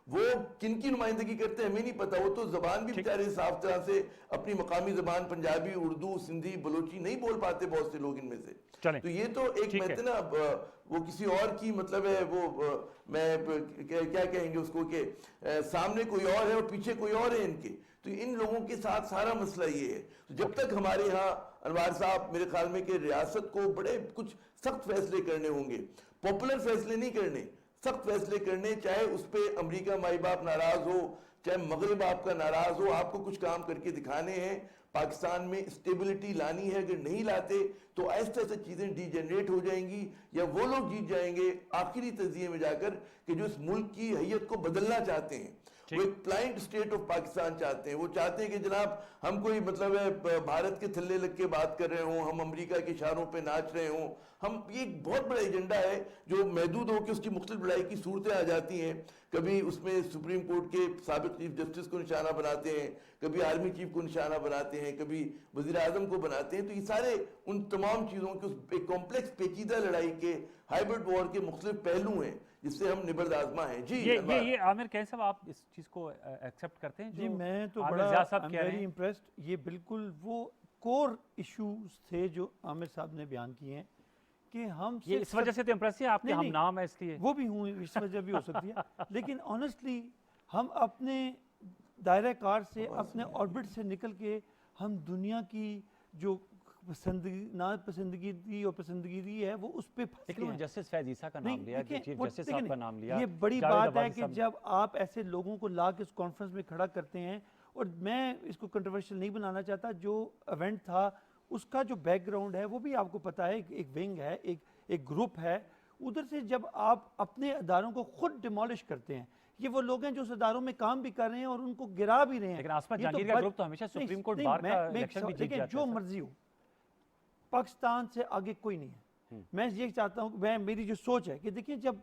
वो किन की नुमाइंदगी करते हैं हमें नहीं पता, वो तो जबान भी बेचारे साफ तरह से अपनी मकामी जबान पंजाबी, उर्दू, सिंधी, बलोची नहीं बोल पाते बहुत से लोग इनमें से। तो ये तो एक कहते ना वो किसी और की मतलब है, वो मैं क्या कहेंगे उसको कि सामने कोई और है और पीछे कोई और है इनके, तो इन लोगों के साथ सारा मसला ये है। तो जब तक हमारे यहाँ अनवार साहब मेरे ख्याल में कि रियासत को बड़े कुछ सख्त फैसले करने होंगे, पॉपुलर फैसले नहीं करने, सख्त फैसले करने, चाहे उस पर अमरीका माई बाप नाराज हो, चाहे मगरब आपका नाराज हो, आपको कुछ काम करके दिखाने हैं, पाकिस्तान में स्टेबिलिटी लानी है। अगर नहीं लाते तो आहिस्ता आहिस्ता चीजें डीजेनरेट हो जाएंगी, या वो लोग जीत जाएंगे आखिरी तजिए में जाकर कि जो इस मुल्क की हैयत को बदलना चाहते हैं, वो एक प्लाइंट स्टेट ऑफ पाकिस्तान चाहते हैं। वो चाहते हैं कि जनाब हम कोई मतलब है भारत के थल्ले लग के बात कर रहे हों, हम अमेरिका के इशारों पे नाच रहे हों, हम, ये एक बहुत बड़ा एजेंडा है जो महदूद हो कि उसकी मुख्तलिफ लड़ाई की सूरतें आ जाती हैं। कभी उसमें सुप्रीम कोर्ट के साबिक चीफ जस्टिस को निशाना बनाते हैं, कभी आर्मी चीफ को निशाना बनाते हैं, कभी वजीर आजम को बनाते हैं। तो ये सारे उन तमाम चीज़ों के उस एक कॉम्प्लेक्स पेचीदा लड़ाई के हाइब्रिड वॉर के मुख्तलिफ पहलू हैं जिससे हम निबर्द आजमा हैं। जी ये आमिर कैन साहब आप इस चीज को एक्सेप्ट करते हैं? जी मैं तो बड़ा वेरी इम्प्रेस्ड। ये बिल्कुल वो कोर इश्यूज थे जो आमिर साहब ने बयान किए हैं कि हम ये इस वजह से तो इम्प्रेस है आपके, हम नाम है इसलिए वो भी हूँ, इस वजह भी हो सकती है, लेकिन ऑनेस्टली हम अपने दायरा कार से, अपने ऑर्बिट से निकल के हम दुनिया की जो नापसंदगी और पसंदगी है वो उस पे फंस गए हैं। जस्टिस फैज ईसा का नाम लिया, चीफ जस्टिस साहब का नाम लिया। ये बड़ी बात है कि जब आप ऐसे लोगों को ला के इस कॉन्फ्रेंस में खड़ा करते हैं, और मैं इसको कंट्रोवर्शियल नहीं बनाना चाहता, जो इवेंट था उसका जो बैकग्राउंड है वो भी आपको पता है, एक विंग है, एक ग्रुप है, उधर से जब आप अपने अदारों को खुद डिमोलिश करते हैं, ये वो लोग हैं जो उस अदारों में काम भी कर रहे हैं और उनको गिरा भी रहे हैं। लेकिन आसमा जहांगीर का ग्रुप तो हमेशा सुप्रीम कोर्ट बार का इलेक्शन भी जीत जाता है। जो मर्जी हो, पाकिस्तान से आगे कोई नहीं है। मैं ये चाहता हूँ, मैं मेरी जो सोच है कि देखिए जब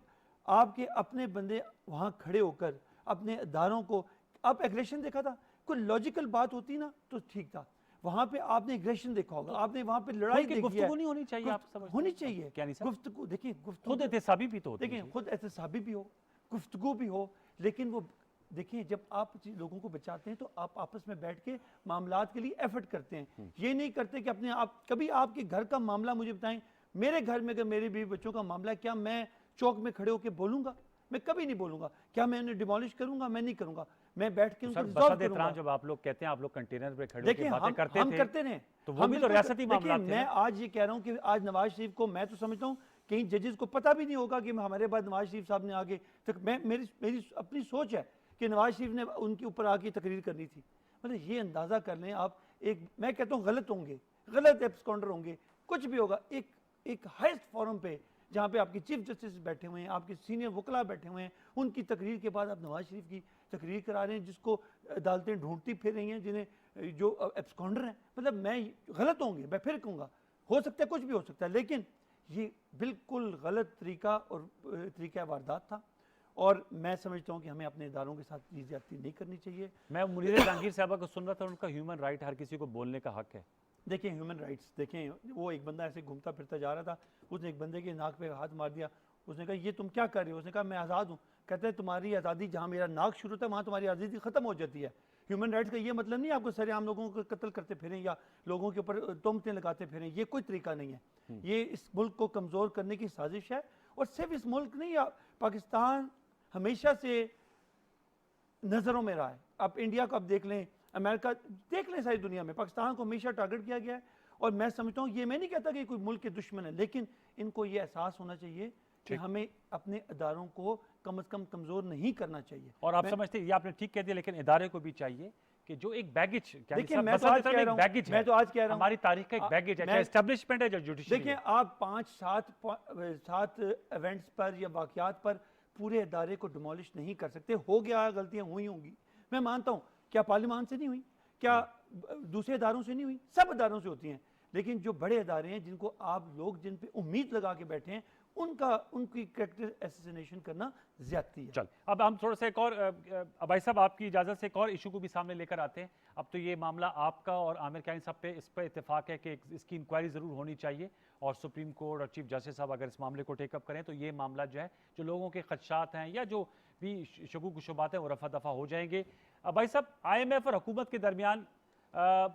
आपके अपने बंदे वहाँ खड़े होकर अपने अदारों को, आप एग्रेशन देखा था, कोई लॉजिकल बात होती ना तो ठीक था, वहां पे आपने एग्रेशन देखा होगा, आपने वहां पे लड़ाई देखी है। गुफ्तगू नहीं होनी चाहिए, आप समझते हैं? होनी चाहिए गुफ्तगू। देखिए गुफ्तगू खुद एहतसाबी भी तो होती है, देखिए खुद एहतसाबी भी हो, गुफ्तगू भी हो, लेकिन वो देखिए जब आप लोगों को बचाते हैं तो आप आपस में बैठ के मामलात के लिए एफर्ट करते हैं। ये नहीं करते कि अपने आप, कभी आपके घर का मामला मुझे बताएं, मेरे घर में अगर मेरे बीवी बच्चों का मामला है, क्या मैं चौक में खड़े होकर बोलूंगा? मैं कभी नहीं बोलूंगा। क्या मैं उन्हें डिमोलिश करूंगा? मैं नहीं करूंगा। मैं बैठ के उनको रिजॉल्व करूंगा। जब आप लोग कहते हैं आप लोग कंटेनर पे खड़े होकर बातें करते थे, हम करते रहे, तो वो भी तो रियासती मामला थे। मैं आज ये कह रहा हूं कि आज नवाज शरीफ को, मैं तो समझता हूं कहीं जजेस को पता भी नहीं होगा कि हमारे बाद नवाज शरीफ साहब ने आगे तक, मेरी अपनी सोच है कि नवाज शरीफ ने उनके ऊपर आके तकरीर करनी थी। मतलब ये अंदाजा कर लें आप, एक मैं कहता हूँ गलत होंगे, गलत एब्सकॉन्डर होंगे, कुछ भी होगा, एक हाईएस्ट फोरम पे जहाँ पे आपके चीफ जस्टिस बैठे हुए हैं, आपके सीनियर वकला बैठे हुए हैं, उनकी तकरीर के बाद आप नवाज शरीफ की तकरीर करा रहे हैं जिसको अदालतें ढूंढती फिर रही हैं, जिन्हें जो एब्सकॉन्डर हैं। मतलब मैं गलत होंगे, मैं फिर कहूँगा, हो सकता है कुछ भी हो सकता है, लेकिन ये बिल्कुल गलत तरीका और तरीका वारदात था, और मैं समझता हूँ कि हमें अपने इदारों के साथ ये ज्यादती नहीं करनी चाहिए। मैं मुनीर जहांगीर साहबा को सुन रहा था, उनका ह्यूमन राइट, हर किसी को बोलने का हक है। देखिए ह्यूमन राइट्स, देखें वो एक बंदा ऐसे घूमता फिरता जा रहा था, उसने एक बंदे के नाक पे हाथ मार दिया, उसने कहा ये तुम क्या कर रहे हो? उसने कहा मैं आज़ाद हूँ। कहते हैं तुम्हारी आज़ादी जहाँ मेरा नाक शुरू होता है वहाँ तुम्हारी आज़ादी ख़त्म हो जाती है। ह्यूमन राइट्स का ये मतलब नहीं आपको सरेआम लोगों को कत्ल करते फिरें या लोगों के ऊपर तोहमतें लगाते फिरें, ये कोई तरीका नहीं है। ये इस मुल्क को कमज़ोर करने की साजिश है। और सिर्फ इस मुल्क नहीं, पाकिस्तान हमेशा से नज़रों में रहा है। आप इंडिया को आप देख लें, अमेरिका देख लें, सारी दुनिया में पाकिस्तान को हमेशा टारगेट किया गया है। और मैं समझता हूँ, ये मैं नहीं कहता कि कोई मुल्क के दुश्मन है, लेकिन इनको ये एहसास होना चाहिए कि हमें अपने अदारों को कम से कम कमज़ोर नहीं करना चाहिए। और आप समझते हैं, ये आपने ठीक कह दिया, लेकिन इदारे को भी चाहिए कि जो एक बैगेज, देखिए मैं तो आज कह रहा हूँ, मैं तो आज कह रहा हूँ हमारी तारीख का एक बैगेज है, चाहे एस्टेब्लिशमेंट है, जो जुडिशरी। देखिए आप 5-7 इवेंट्स पर या वाक़यात पर पूरे इदारे को डिमोलिश नहीं कर सकते। हो गया, गलतियाँ हुई होंगी, मैं मानता हूँ। क्या पार्लियामान से नहीं हुई? क्या दूसरे इदारों से नहीं हुई? सब इदारों से होती हैं। लेकिन जो बड़े इदारे हैं, जिनको आप लोग जिन पे उम्मीद लगा के बैठे हैं, उनकी कैरेक्टर असैसिनेशन करना ज्यादती है। चल, अब हम थोड़ा सा एक और भाई साहब आपकी इजाज़त से एक और इशू को भी सामने लेकर आते हैं। अब तो ये मामला आपका और आमिर कैनी साहब पे इस पर इत्तेफाक है कि इसकी इंक्वायरी ज़रूर होनी चाहिए और सुप्रीम कोर्ट और चीफ जस्टिस साहब अगर इस मामले को टेकअप करें तो ये मामला जो है, जो लोगों के खदशात हैं या जो भी शकूक शुबात हैं, वो रफा दफा हो जाएंगे। भाई साहब, IMF और हुकूमत के दरमियान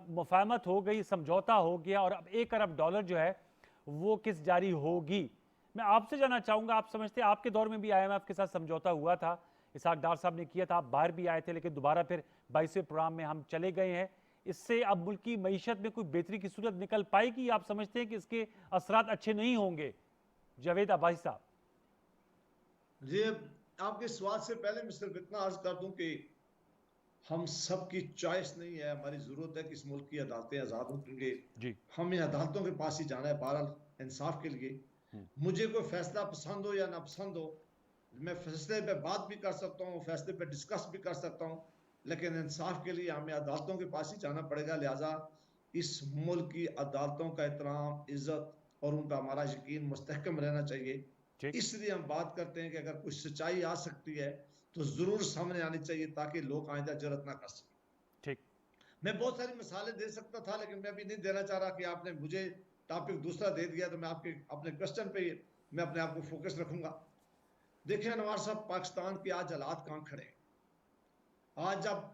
मुफाहमत हो गई, समझौता हो गया और अब $1 अरब जो है वो किस जारी होगी। मैं आपसे जानना चाहूँगा, आप समझते हैं आपके दौर में भी IMF के साथ समझौता हुआ था, इसहाक डार साहब ने किया था, आप बाहर भी आए थे, लेकिन दोबारा फिर 22वें प्रोग्राम में हम चले गए हैं। इससे अब मुल्क की मईशत में कोई बेहतरी की सूरत निकल पाएगी? आप समझते हैं कि इसके असरात अच्छे नहीं होंगे? जावेद अब्बासी साहब जी, आपके सवाल से पहले मैं सिर्फ इतना अर्ज कर दूं कि हम सब की चॉइस नहीं है, हमारी जरूरत है कि इस मुल्क की अदालतें आजाद हों, क्योंकि हमें अदालतों के पास ही जाना है बहरहाल इंसाफ के लिए। मुझे कोई फैसला पसंद हो या ना पसंद हो, मैं फैसले पे बात भी कर सकता हूँ, फैसले पे डिस्कस भी कर सकता हूँ, लेकिन इंसाफ के लिए हमें अदालतों के पास ही जाना पड़ेगा। लिहाजा इस मुल्क की अदालतों का एहतराम, इज्जत और उन पर हमारा यकीन मुस्तहकम रहना चाहिए। इसलिए हम बात करते हैं कि अगर कोई सच्चाई आ सकती है तो जरूर सामने आनी चाहिए, ताकि लोग आइंदा जरूरत ना कर सकें। ठीक, मैं बहुत सारी मिसालें दे सकता था, लेकिन मैं अभी नहीं देना चाह रहा कि आपने मुझे टॉपिक दूसरा दे दिया, तो मैं आपके अपने क्वेश्चन पे मैं अपने आप को फोकस रखूंगा। देखिए अनवार साहब, पाकिस्तान के आज हालात कहां खड़े हैं। आज आप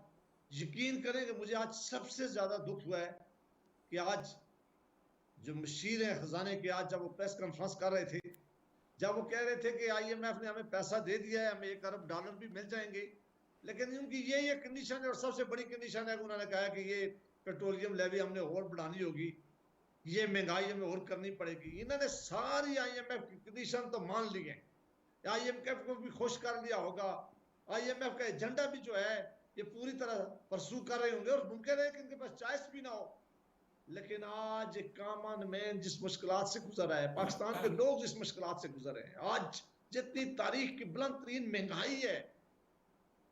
यकीन करें कि मुझे आज सबसे ज्यादा दुख हुआ है कि आज जो मशीर हैं खजाने के, आज जब वो प्रेस कॉन्फ्रेंस कर रहे थे, जब वो कह रहे थे कि IMF ने हमें पैसा दे दिया है, हमें $1 अरब भी मिल जाएंगे, लेकिन उनकी ये कंडीशन है, और सबसे बड़ी कंडीशन है कि उन्होंने कहा कि ये पेट्रोलियम लेवी हमने और बढ़ानी होगी, ये महंगाई हमें और करनी पड़ेगी। इन्होंने सारी IMF की कंडीशन तो मान ली है, IMF को भी खुश कर लिया होगा, IMF का एजेंडा भी जो है ये पूरी तरह परसू कर रहे होंगे, और मुमकिन है कि इनके पास चॉइस भी ना हो। लेकिन आज कॉमन मैन जिस मुश्किलात से गुजर रहा है, पाकिस्तान के लोग जिस मुश्किलात से गुजर रहे हैं, आज जितनी तारीख की बुलंद तरीन महंगाई है,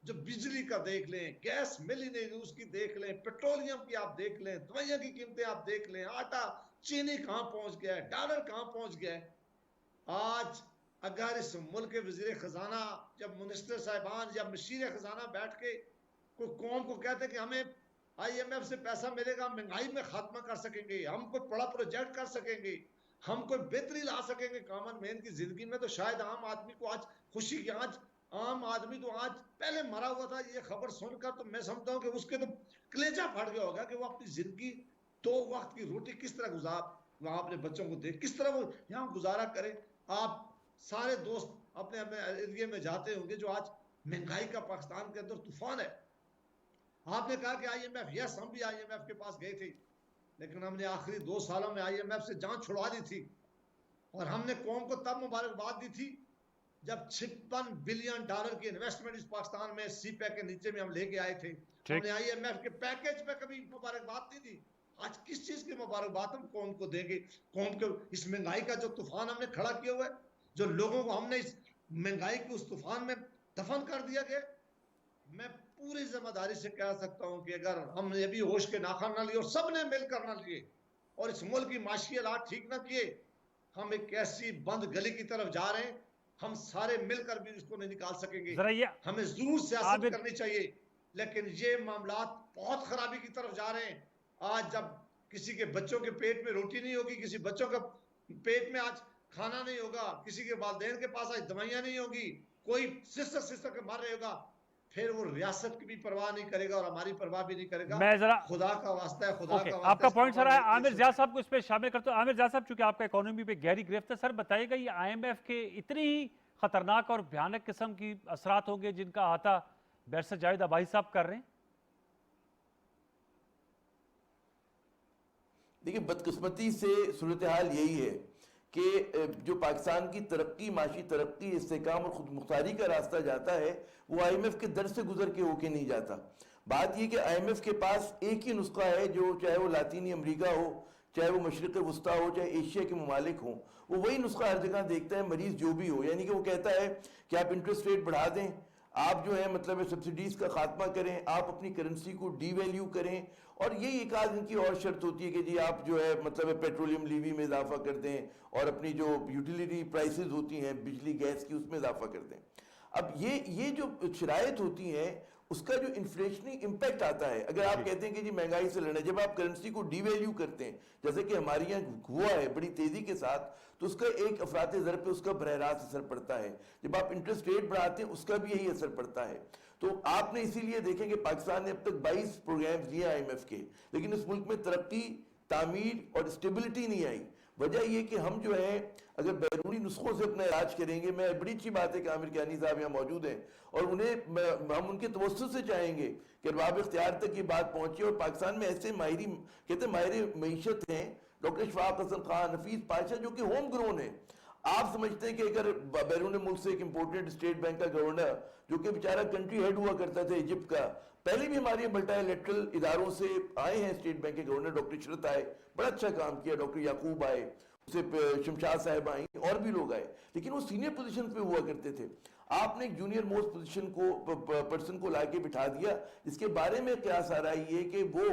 जो बिजली का देख लें, गैस मिल ही नहीं उसकी देख लें, पेट्रोलियम की आप देख लें, दवाइयां की कीमतें आप देख लें, आटा चीनी कहां पहुंच गया है, डॉलर कहां पहुंच गया है। आज अगर इस मुल्क के वजीर खजाना, जब मिनिस्टर साहिबान या मशीर खजाना बैठ के कोई कौम को कहते हैं कि हमें IMF से पैसा मिलेगा, महंगाई में खात्मा कर सकेंगे, हम कोई बड़ा प्रोजेक्ट कर सकेंगे, हम कोई बेहतरी ला सकेंगे कॉमन मैन की जिंदगी में, तो शायद आम आदमी को आज खुशी की, आज आम आदमी तो आज पहले मरा हुआ था, ये खबर सुनकर तो मैं समझता हूँ कि उसके तो कलेजा फट गया होगा कि वो अपनी जिंदगी 2 वक्त की रोटी किस तरह वहां अपने बच्चों को देख किस तरह वो यहाँ गुजारा करे। आप सारे दोस्त अपने अपने एरिया में जाते होंगे, जो आज महंगाई का पाकिस्तान के अंदर तूफान है। आपने कहा कि IMF, यस हम भी IMF के पास गए थे, लेकिन हमने आखिरी 2 सालों में IMF से जान छुड़वा दी थी, और हमने कौम को तब मुबारकबाद दी थी जब $56 बिलियन की इन्वेस्टमेंट इस पाकिस्तान में CPEC के नीचे में हम लेके आए थे। हमने IMF के पैकेज पे कभी मुबारकबाद नहीं दी। आज किस चीज की मुबारकबाद हम कौम को देंगे? कौम के इस महंगाई का जो तूफान हमने खड़ा किया हुआ है, जो लोगों को हमने इस महंगाई के उस तूफान में दफन कर दिया गया। मैं पूरी जिम्मेदारी से कह सकता हूं कि अगर हमने अभी होश के नाखा ना लिए और सबने मिलकर ना लिए और इस मुल्क की माशी हालात ठीक ना किए, हम एक ऐसी बंद गली की तरफ जा रहे हैं, हम सारे मिलकर भी इसको नहीं निकाल सकेंगे। हमें जरूर सियासत करनी चाहिए, लेकिन ये मामलात बहुत खराबी की तरफ जा रहे हैं। आज जब किसी के बच्चों के पेट में रोटी नहीं होगी, किसी बच्चों के पेट में आज खाना नहीं होगा, किसी के वालिदैन के पास आज दवाइयां नहीं होगी, कोई सिस्टर के मार रहे होगा, फिर वो रियासत की भी परवाह नहीं करेगा और हमारी परवाह भी नहीं करेगा। मैं जरा खुदा का वास्ता है, खुदा ओके, का वास्ता आपका है, पॉइंट सर है। आमिर इस ज़िया साहब को इस पे शामिल करते हो। आमिर ज़िया साहब, चूंकि आपका इकोनॉमी पे गहरी गिरफ्त है, सर बताइएगा ये आईएमएफ के इतनी ही खतरनाक और भयानक किस्म की असरात होंगे जिनका अहाता बैरिस्टर जावेद अबाही साहब कर रहे हैं? देखिए, बदकिस्मती से सूरत हाल यही है कि जो पाकिस्तान की तरक्की, माशी तरक्की, इस्तेहकाम और खुद मुख्तारी का रास्ता जाता है, वो आईएमएफ के दर से गुजर के होके नहीं जाता। बात यह कि आईएमएफ के पास एक ही नुस्खा है, जो चाहे वो लातीनी अमरीका हो, चाहे वो मशरक़ वस्ता हो, चाहे एशिया के ममालिक हों, वो वही नुस्खा हर जगह देखता है, मरीज जो भी हो। यानी कि वो कहता है कि आप इंटरेस्ट रेट बढ़ा दें, आप जो है मतलब सब्सिडीज का खात्मा करें, आप अपनी करेंसी को डीवैल्यू करें, और ये एक आध इनकी और शर्त होती है कि जी आप जो है मतलब पेट्रोलियम लीवी में इजाफा कर दें और अपनी जो यूटिलिटी प्राइसेस होती हैं बिजली गैस की, उसमें इजाफा कर दें। अब ये जो शराइत होती हैं, उसका जो इन्फ्लेशनरी इम्पैक्ट आता है, अगर आप कहते हैं कि जी महंगाई से लड़ना, जब आप करेंसी को डीवैल्यू करते हैं, जैसे कि हमारे यहाँ हुआ है बड़ी तेजी के साथ, तो उसका एक अफराते ज़र पे उसका बरह रास्त असर पड़ता है। जब आप इंटरेस्ट रेट बढ़ाते हैं, उसका भी यही असर पड़ता है। तो आपने इसीलिए देखें कि पाकिस्तान ने अब तक 22 प्रोग्राम दिए आईएमएफ के, लेकिन इस मुल्क में तरक्की, तामीर और स्टेबिलिटी नहीं आई। वजह यह कि हम जो है अगर बैरूनी नुस्खों से अपना इलाज करेंगे, मैं बड़ी अच्छी बात है कि आमिर कियानी साहब यहाँ मौजूद हैं और उन्हें हम उनके तवज्जुह से चाहेंगे कि अरबाब इख्तियार तक ये बात पहुंचे। और पाकिस्तान में ऐसे माहिरी कहते माहिर मईशत हैं, डॉक्टर शफाक हसन खान, नफीस पाशा, जो कि होम ग्रोन है। आप समझते हैं कि अगर बैरून मुल्क से एक इंपोर्टेड स्टेट बैंक का गवर्नर, जो कि बेचारा कंट्री हेड हुआ करता था इजिप्ट का, पहले भी हमारे मल्टीलैटरल इदारों से आए हैं स्टेट बैंक के गवर्नर, डॉक्टर इशरत आए, बड़ा अच्छा काम किया, डॉक्टर याकूब आए, उससे शमशाद साहब आई, और भी लोग आए, लेकिन वो सीनियर पोजीशन पे हुआ करते थे। आपने एक जूनियर मोस्ट पोजीशन को पर्सन को लाके बिठा दिया, जिसके बारे में कयास आ रहा है ये कि वो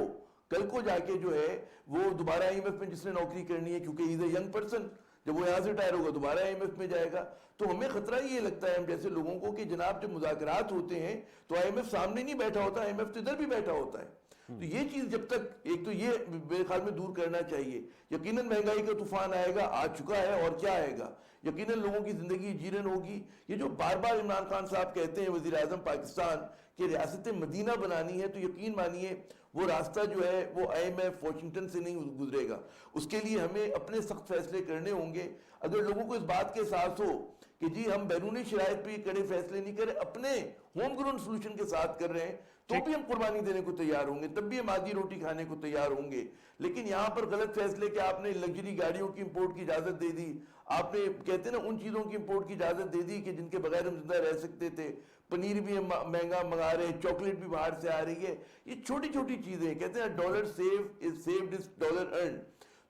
कल को जाके जो है वो दोबारा आईएमएफ में जिसने नौकरी करनी है, क्योंकि इज अ यंग पर्सन, जब वो यहाँ से रिटायर होगा दोबारा आईएमएफ में जाएगा। तो हमें खतरा ये लगता है हम जैसे लोगों को कि जनाब जब मुज़ाकरात होते हैं तो आईएमएफ सामने नहीं बैठा होता, आईएमएफ तो इधर भी बैठा होता है। तो ये चीज जब तक, एक तो ये मेरे ख्याल में दूर करना चाहिए। यकीनन महंगाई का तूफान आएगा, आ चुका है, और क्या आएगा, यकीनन लोगों की जिंदगी जीरन होगी। ये जो बार बार इमरान खान साहब कहते हैं, वजीर आजम पाकिस्तान, कि रियासत मदीना बनानी है, तो यकीन मानिए वो रास्ता जो है वो आईएमएफ वाशिंगटन से नहीं गुजरेगा। उसके लिए हमें अपने सख्त फैसले करने होंगे। अगर लोगों को इस बात के एहसास हो कि जी हम बैरूनी शराइत पे कड़े फैसले नहीं कर रहे, अपने होम ग्रोन सोल्यूशन के साथ कर रहे हैं, तो भी हम कुर्बानी देने को तैयार होंगे, तब भी हम आधी रोटी खाने को तैयार होंगे। लेकिन यहाँ पर गलत फैसले कि आपने लग्जरी गाड़ियों की इंपोर्ट की इजाजत दे दी, आपने कहते हैं ना उन चीजों की इंपोर्ट की इजाजत दे दी कि जिनके बगैर हम जिंदा रह सकते थे। पनीर भी हम महंगा मंगा रहे हैं, चॉकलेट भी बाहर से आ रही है। ये छोटी छोटी चीजें, कहते हैं dollar saved is dollar earn.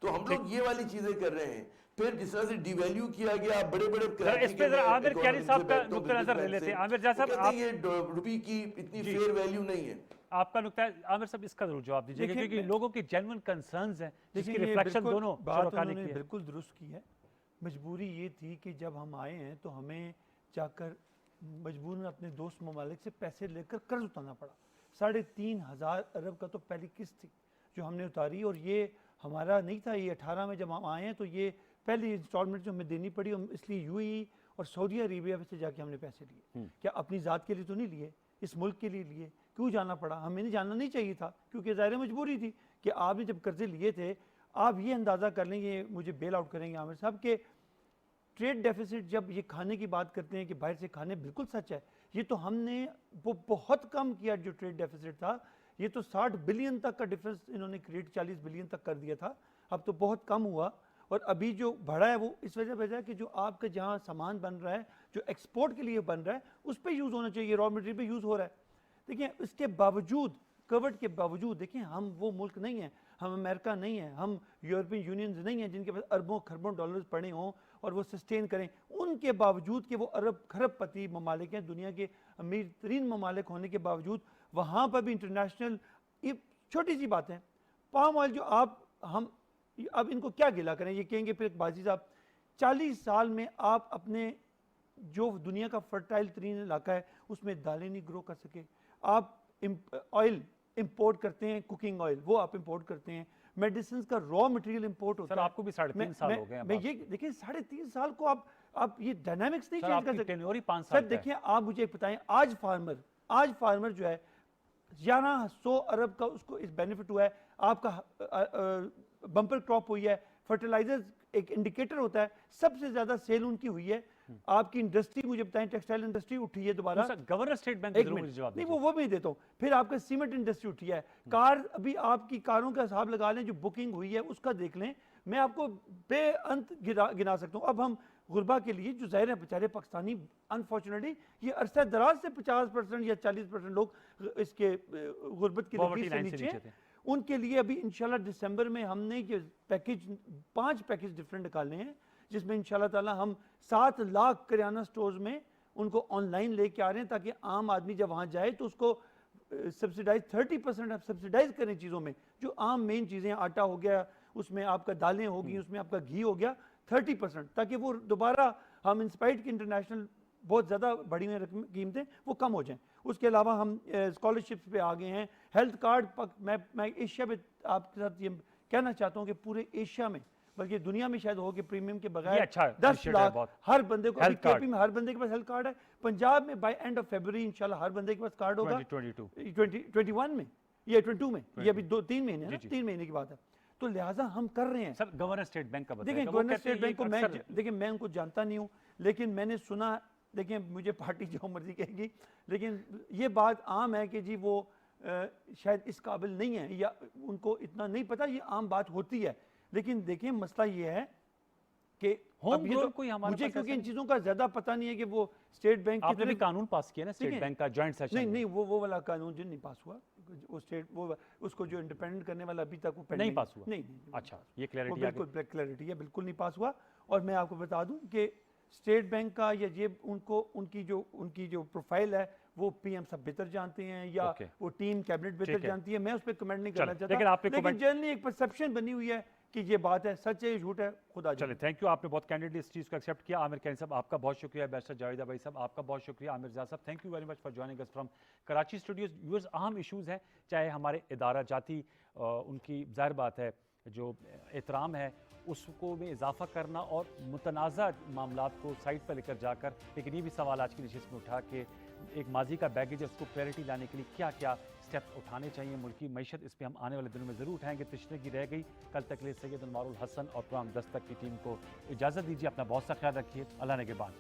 तो हम लोग ये वाली चीजें कर रहे हैं। फिर जिस तरह से डिवैल्यू किया गया, बड़े बड़े इस पे जरा आमिर कियानी साहब का नुक्ता नजर ले लेते हैं। आमिर ज़िया साहब, आप ये रुपये की इतनी फेयर वैल्यू नहीं है। आपका नुक्ता, आमिर साहब इसका जरूर जवाब दीजिएगा, क्योंकि लोगों की जेन्युइन कंसर्न्स हैं, जिसकी देखिए, ये रिफ्लेक्शन बिल्कुल दोनों बात शोरका ने उन्होंने की है। बिल्कुल दुरुस्त की है। मजबूरी ये थी कि जब हम आए हैं तो हमें जाकर मजबूरन अपने दोस्त ममालिक से पैसे लेकर कर्ज उतारना पड़ा। 3,500 अरब का तो पहली किस्त थी जो हमने उतारी, और ये हमारा नहीं था। ये 18 में जब हम आए हैं तो ये पहली इंस्टॉलमेंट जो हमें देनी पड़ी, इसलिए यूएई और सऊदी अरेबिया से जाके हमने पैसे लिए। क्या अपनी ज़ात के लिए तो नहीं लिए, इस मुल्क के लिए लिए। क्यों जाना पड़ा, हमें नहीं जाना नहीं चाहिए था, क्योंकि ज़ाहिर मजबूरी थी कि आपने जब कर्जे लिए थे। आप ये अंदाज़ा कर लेंगे, मुझे बेल आउट करेंगे आमिर साहब, के ट्रेड डेफिसिट जब ये खाने की बात करते हैं कि बाहर से खाने, बिल्कुल सच है। ये तो हमने वो बहुत कम किया जो ट्रेड डेफिसिट था। ये तो 60 बिलियन तक का डिफरेंस इन्होंने क्रिएट 40 बिलियन तक कर दिया था। अब तो बहुत कम हुआ, और अभी जो बढ़ा है वो इस वजह है कि जो आपका जहाँ सामान बन रहा है, जो एक्सपोर्ट के लिए बन रहा है, उस पर यूज़ होना चाहिए, रॉ मटेरियल पे यूज़ हो रहा है। देखिए, इसके बावजूद, कोविड के बावजूद, देखिए हम वो मुल्क नहीं हैं, हम अमेरिका नहीं हैं, हम यूरोपियन यूनियन नहीं हैं जिनके पास अरबों खरबों डॉलर्स पड़े हों और वो सस्टेन करें। उनके बावजूद कि वो अरब खरबपति ममालिक हैं, दुनिया के अमीर तरीन ममालिक होने के बावजूद, वहाँ पर भी इंटरनेशनल, ये छोटी सी बात है, पाम ऑयल जो हम अब इनको क्या गिला करें। ये कहेंगे फिर बाजी साहब, 40 साल में आप अपने जो दुनिया का फर्टाइल तरीन इलाका है उसमें दालें नहीं ग्रो कर सके। आप ऑयल इंपोर्ट करते हैं, कुकिंग ऑयल वो आप इंपोर्ट करते हैं, मेडिसिन का रॉ मटेरियल इंपोर्ट होता सर है। आपको भी 3.5 साल हो गए हैं मैं अब। ये देखिए 3.5 साल को आप ये डायनामिक्स नहीं सर चेंज कर आपकी सकते। टेन्योर ही 5 साल सर का है। देखिए आप मुझे बताएं, आज फार्मर जो है 1100 अरब का उसको इस बेनिफिट हुआ है। आपका बम्पर क्रॉप हुई है। फर्टिलाइजर्स एक इंडिकेटर होता है, सबसे ज्यादा सेल उनकी हुई है। आपकी इंडस्ट्री मुझे बताएं, टेक्सटाइल इंडस्ट्री उठी है दोबारा। तो सर गवर्नर स्टेट बैंक एक जरूर मिनट, मुझे जवाब नहीं दीजिए। वो भी देता हूँ। फिर आपका सीमेंट इंडस्ट्री उठी है। कार, अभी आपकी कारों का हिसाब लगा लें, जो बुकिंग हुई है उसका देख लें, मैं आपको बेअंत गिना सकता हूँ। अब हम गुरबा के लिए जो ज़ाहिर है बेचारे पाकिस्तानी, अनफॉर्चुनेटली ये अरसा दराज से 50% या 40% लोग इसके गुरबत के Poverty लिए से line से नीचे नीचे हैं। थे। उनके लिए अभी इंशाल्लाह दिसंबर में हमने ये पैकेज 5 पैकेज डिफरेंट निकालने हैं, जिसमें इंशाल्लाह ताला हम 7 लाख किराना स्टोर्स में उनको ऑनलाइन लेके आ रहे हैं, ताकि आम आदमी जब वहाँ जाए तो उसको सब्सिडाइज 30% आप सब्सिडाइज करें चीज़ों में, जो आम मेन चीज़ें, आटा हो गया, उसमें आपका दालें होगी, उसमें आपका घी हो गया, 30%, ताकि वो दोबारा हम इंस्पाइट की इंटरनेशनल बहुत ज़्यादा बढ़ी हुई रकम कीमतें वो कम हो जाएं। उसके अलावा हम स्कॉलरशिप्स पे आ गए हैं। हेल्थ कार्ड मैं एशिया में आपके साथ ये कहना चाहता हूँ कि पूरे एशिया में, बल्कि दुनिया में शायद हो कि प्रीमियम के ये बगैर अच्छा 10 initiative है लाख बहुत। हर बंदे को, अभी Health card। केपी में हर बंदे के पास हेल्थ कार्ड है। पंजाब में बाय एंड ऑफ फरवरी इंशाल्लाह हर बंदे के पास कार्ड होगा। 2022 21 में या 22 में, ये अभी 2-3 महीने है जी, ना, जी। 3 महीने की बात है। तो लिहाजा हम कर रहे हैं। सर गवर्नर स्टेट बैंक का देखिए बताइएगा। वो गवर्नर कहते हैं स्टेट बैंक को ये मैं अक्सर- देखिए मैं उनको जानता नहीं हूँ, लेकिन मैंने सुना, देखिए मुझे पार्टी जो मर्जी कहेगी, लेकिन ये बात आम है कि जी वो शायद इस काबिल नहीं है, या उनको इतना नहीं पता, ये आम बात होती है। लेकिन देखिए मसला ये है कि होम अब ये ग्रोन तो कोई हमारे मुझे पास क्योंकि ऐसा इन नहीं। चीज़ों का ज़्यादा पता नहीं है कि वो स्टेट बैंक आपने भी कितने, कानून पास किया ना स्टेट देखिए, बैंक का जॉइंट सेशन नहीं में। नहीं वो वाला कानून जो नहीं पास हुआ, वो स्टेट वो उसको जो इंडिपेंडेंट करने वाला अभी तक वो नहीं pending- पास हुआ। नहीं अच्छा ये वो क्लैरिटी बिल्कुल क्लैरिटी है, बिल्कुल नहीं पास हुआ। और मैं आपको बता दूं कि स्टेट बैंक का या ये उनकी जो प्रोफाइल है वो पीएम साहब बेहतर जानते हैं, या Okay। वो टीम कैबिनेट ठीक बेहतर है। जानती है। मैं उस पर कमेंट नहीं चलो, करना चाहता, लेकिन आपने लेकिन comment- जनरली एक परसेप्शन बनी हुई है कि ये बात है, सच है झूठ है खुदा चलिए जाने। थैंक यू, आपने बहुत कैंडिडली इस चीज़ को एक्सेप्ट किया। आमिर कैन साहब आपका बहुत शुक्रिया। बैरिस्टर जावेदा भाई साहब आपका बहुत शुक्रिया। आमिर रज़ा साहब thank you very much for joining us from Karachi studios. Viewers अहम इश्यूज़ हैं, चाहे हमारे इदारा जाती उनकी ज़ाहिर बात है जो एहतराम है उसको में इजाफा करना और मुतनाज़ा मामलात को साइड पर लेकर जाकर, लेकिन ये भी सवाल आज की नशिस्त में उठा कि एक माजी का बैगेज है उसको क्लैरिटी लाने के लिए क्या क्या स्टेप्स उठाने चाहिए मुल्क की मैशत, इस पर हम आने वाले दिनों में ज़रूर उठाएंगे। तशरीह रह गई कल तक के लिए सैयद अनवारुल हसन और प्रोग्राम दस्तक की टीम को इजाज़त दीजिए। अपना बहुत सा ख्याल रखिए। अल्लाह ने के बाद।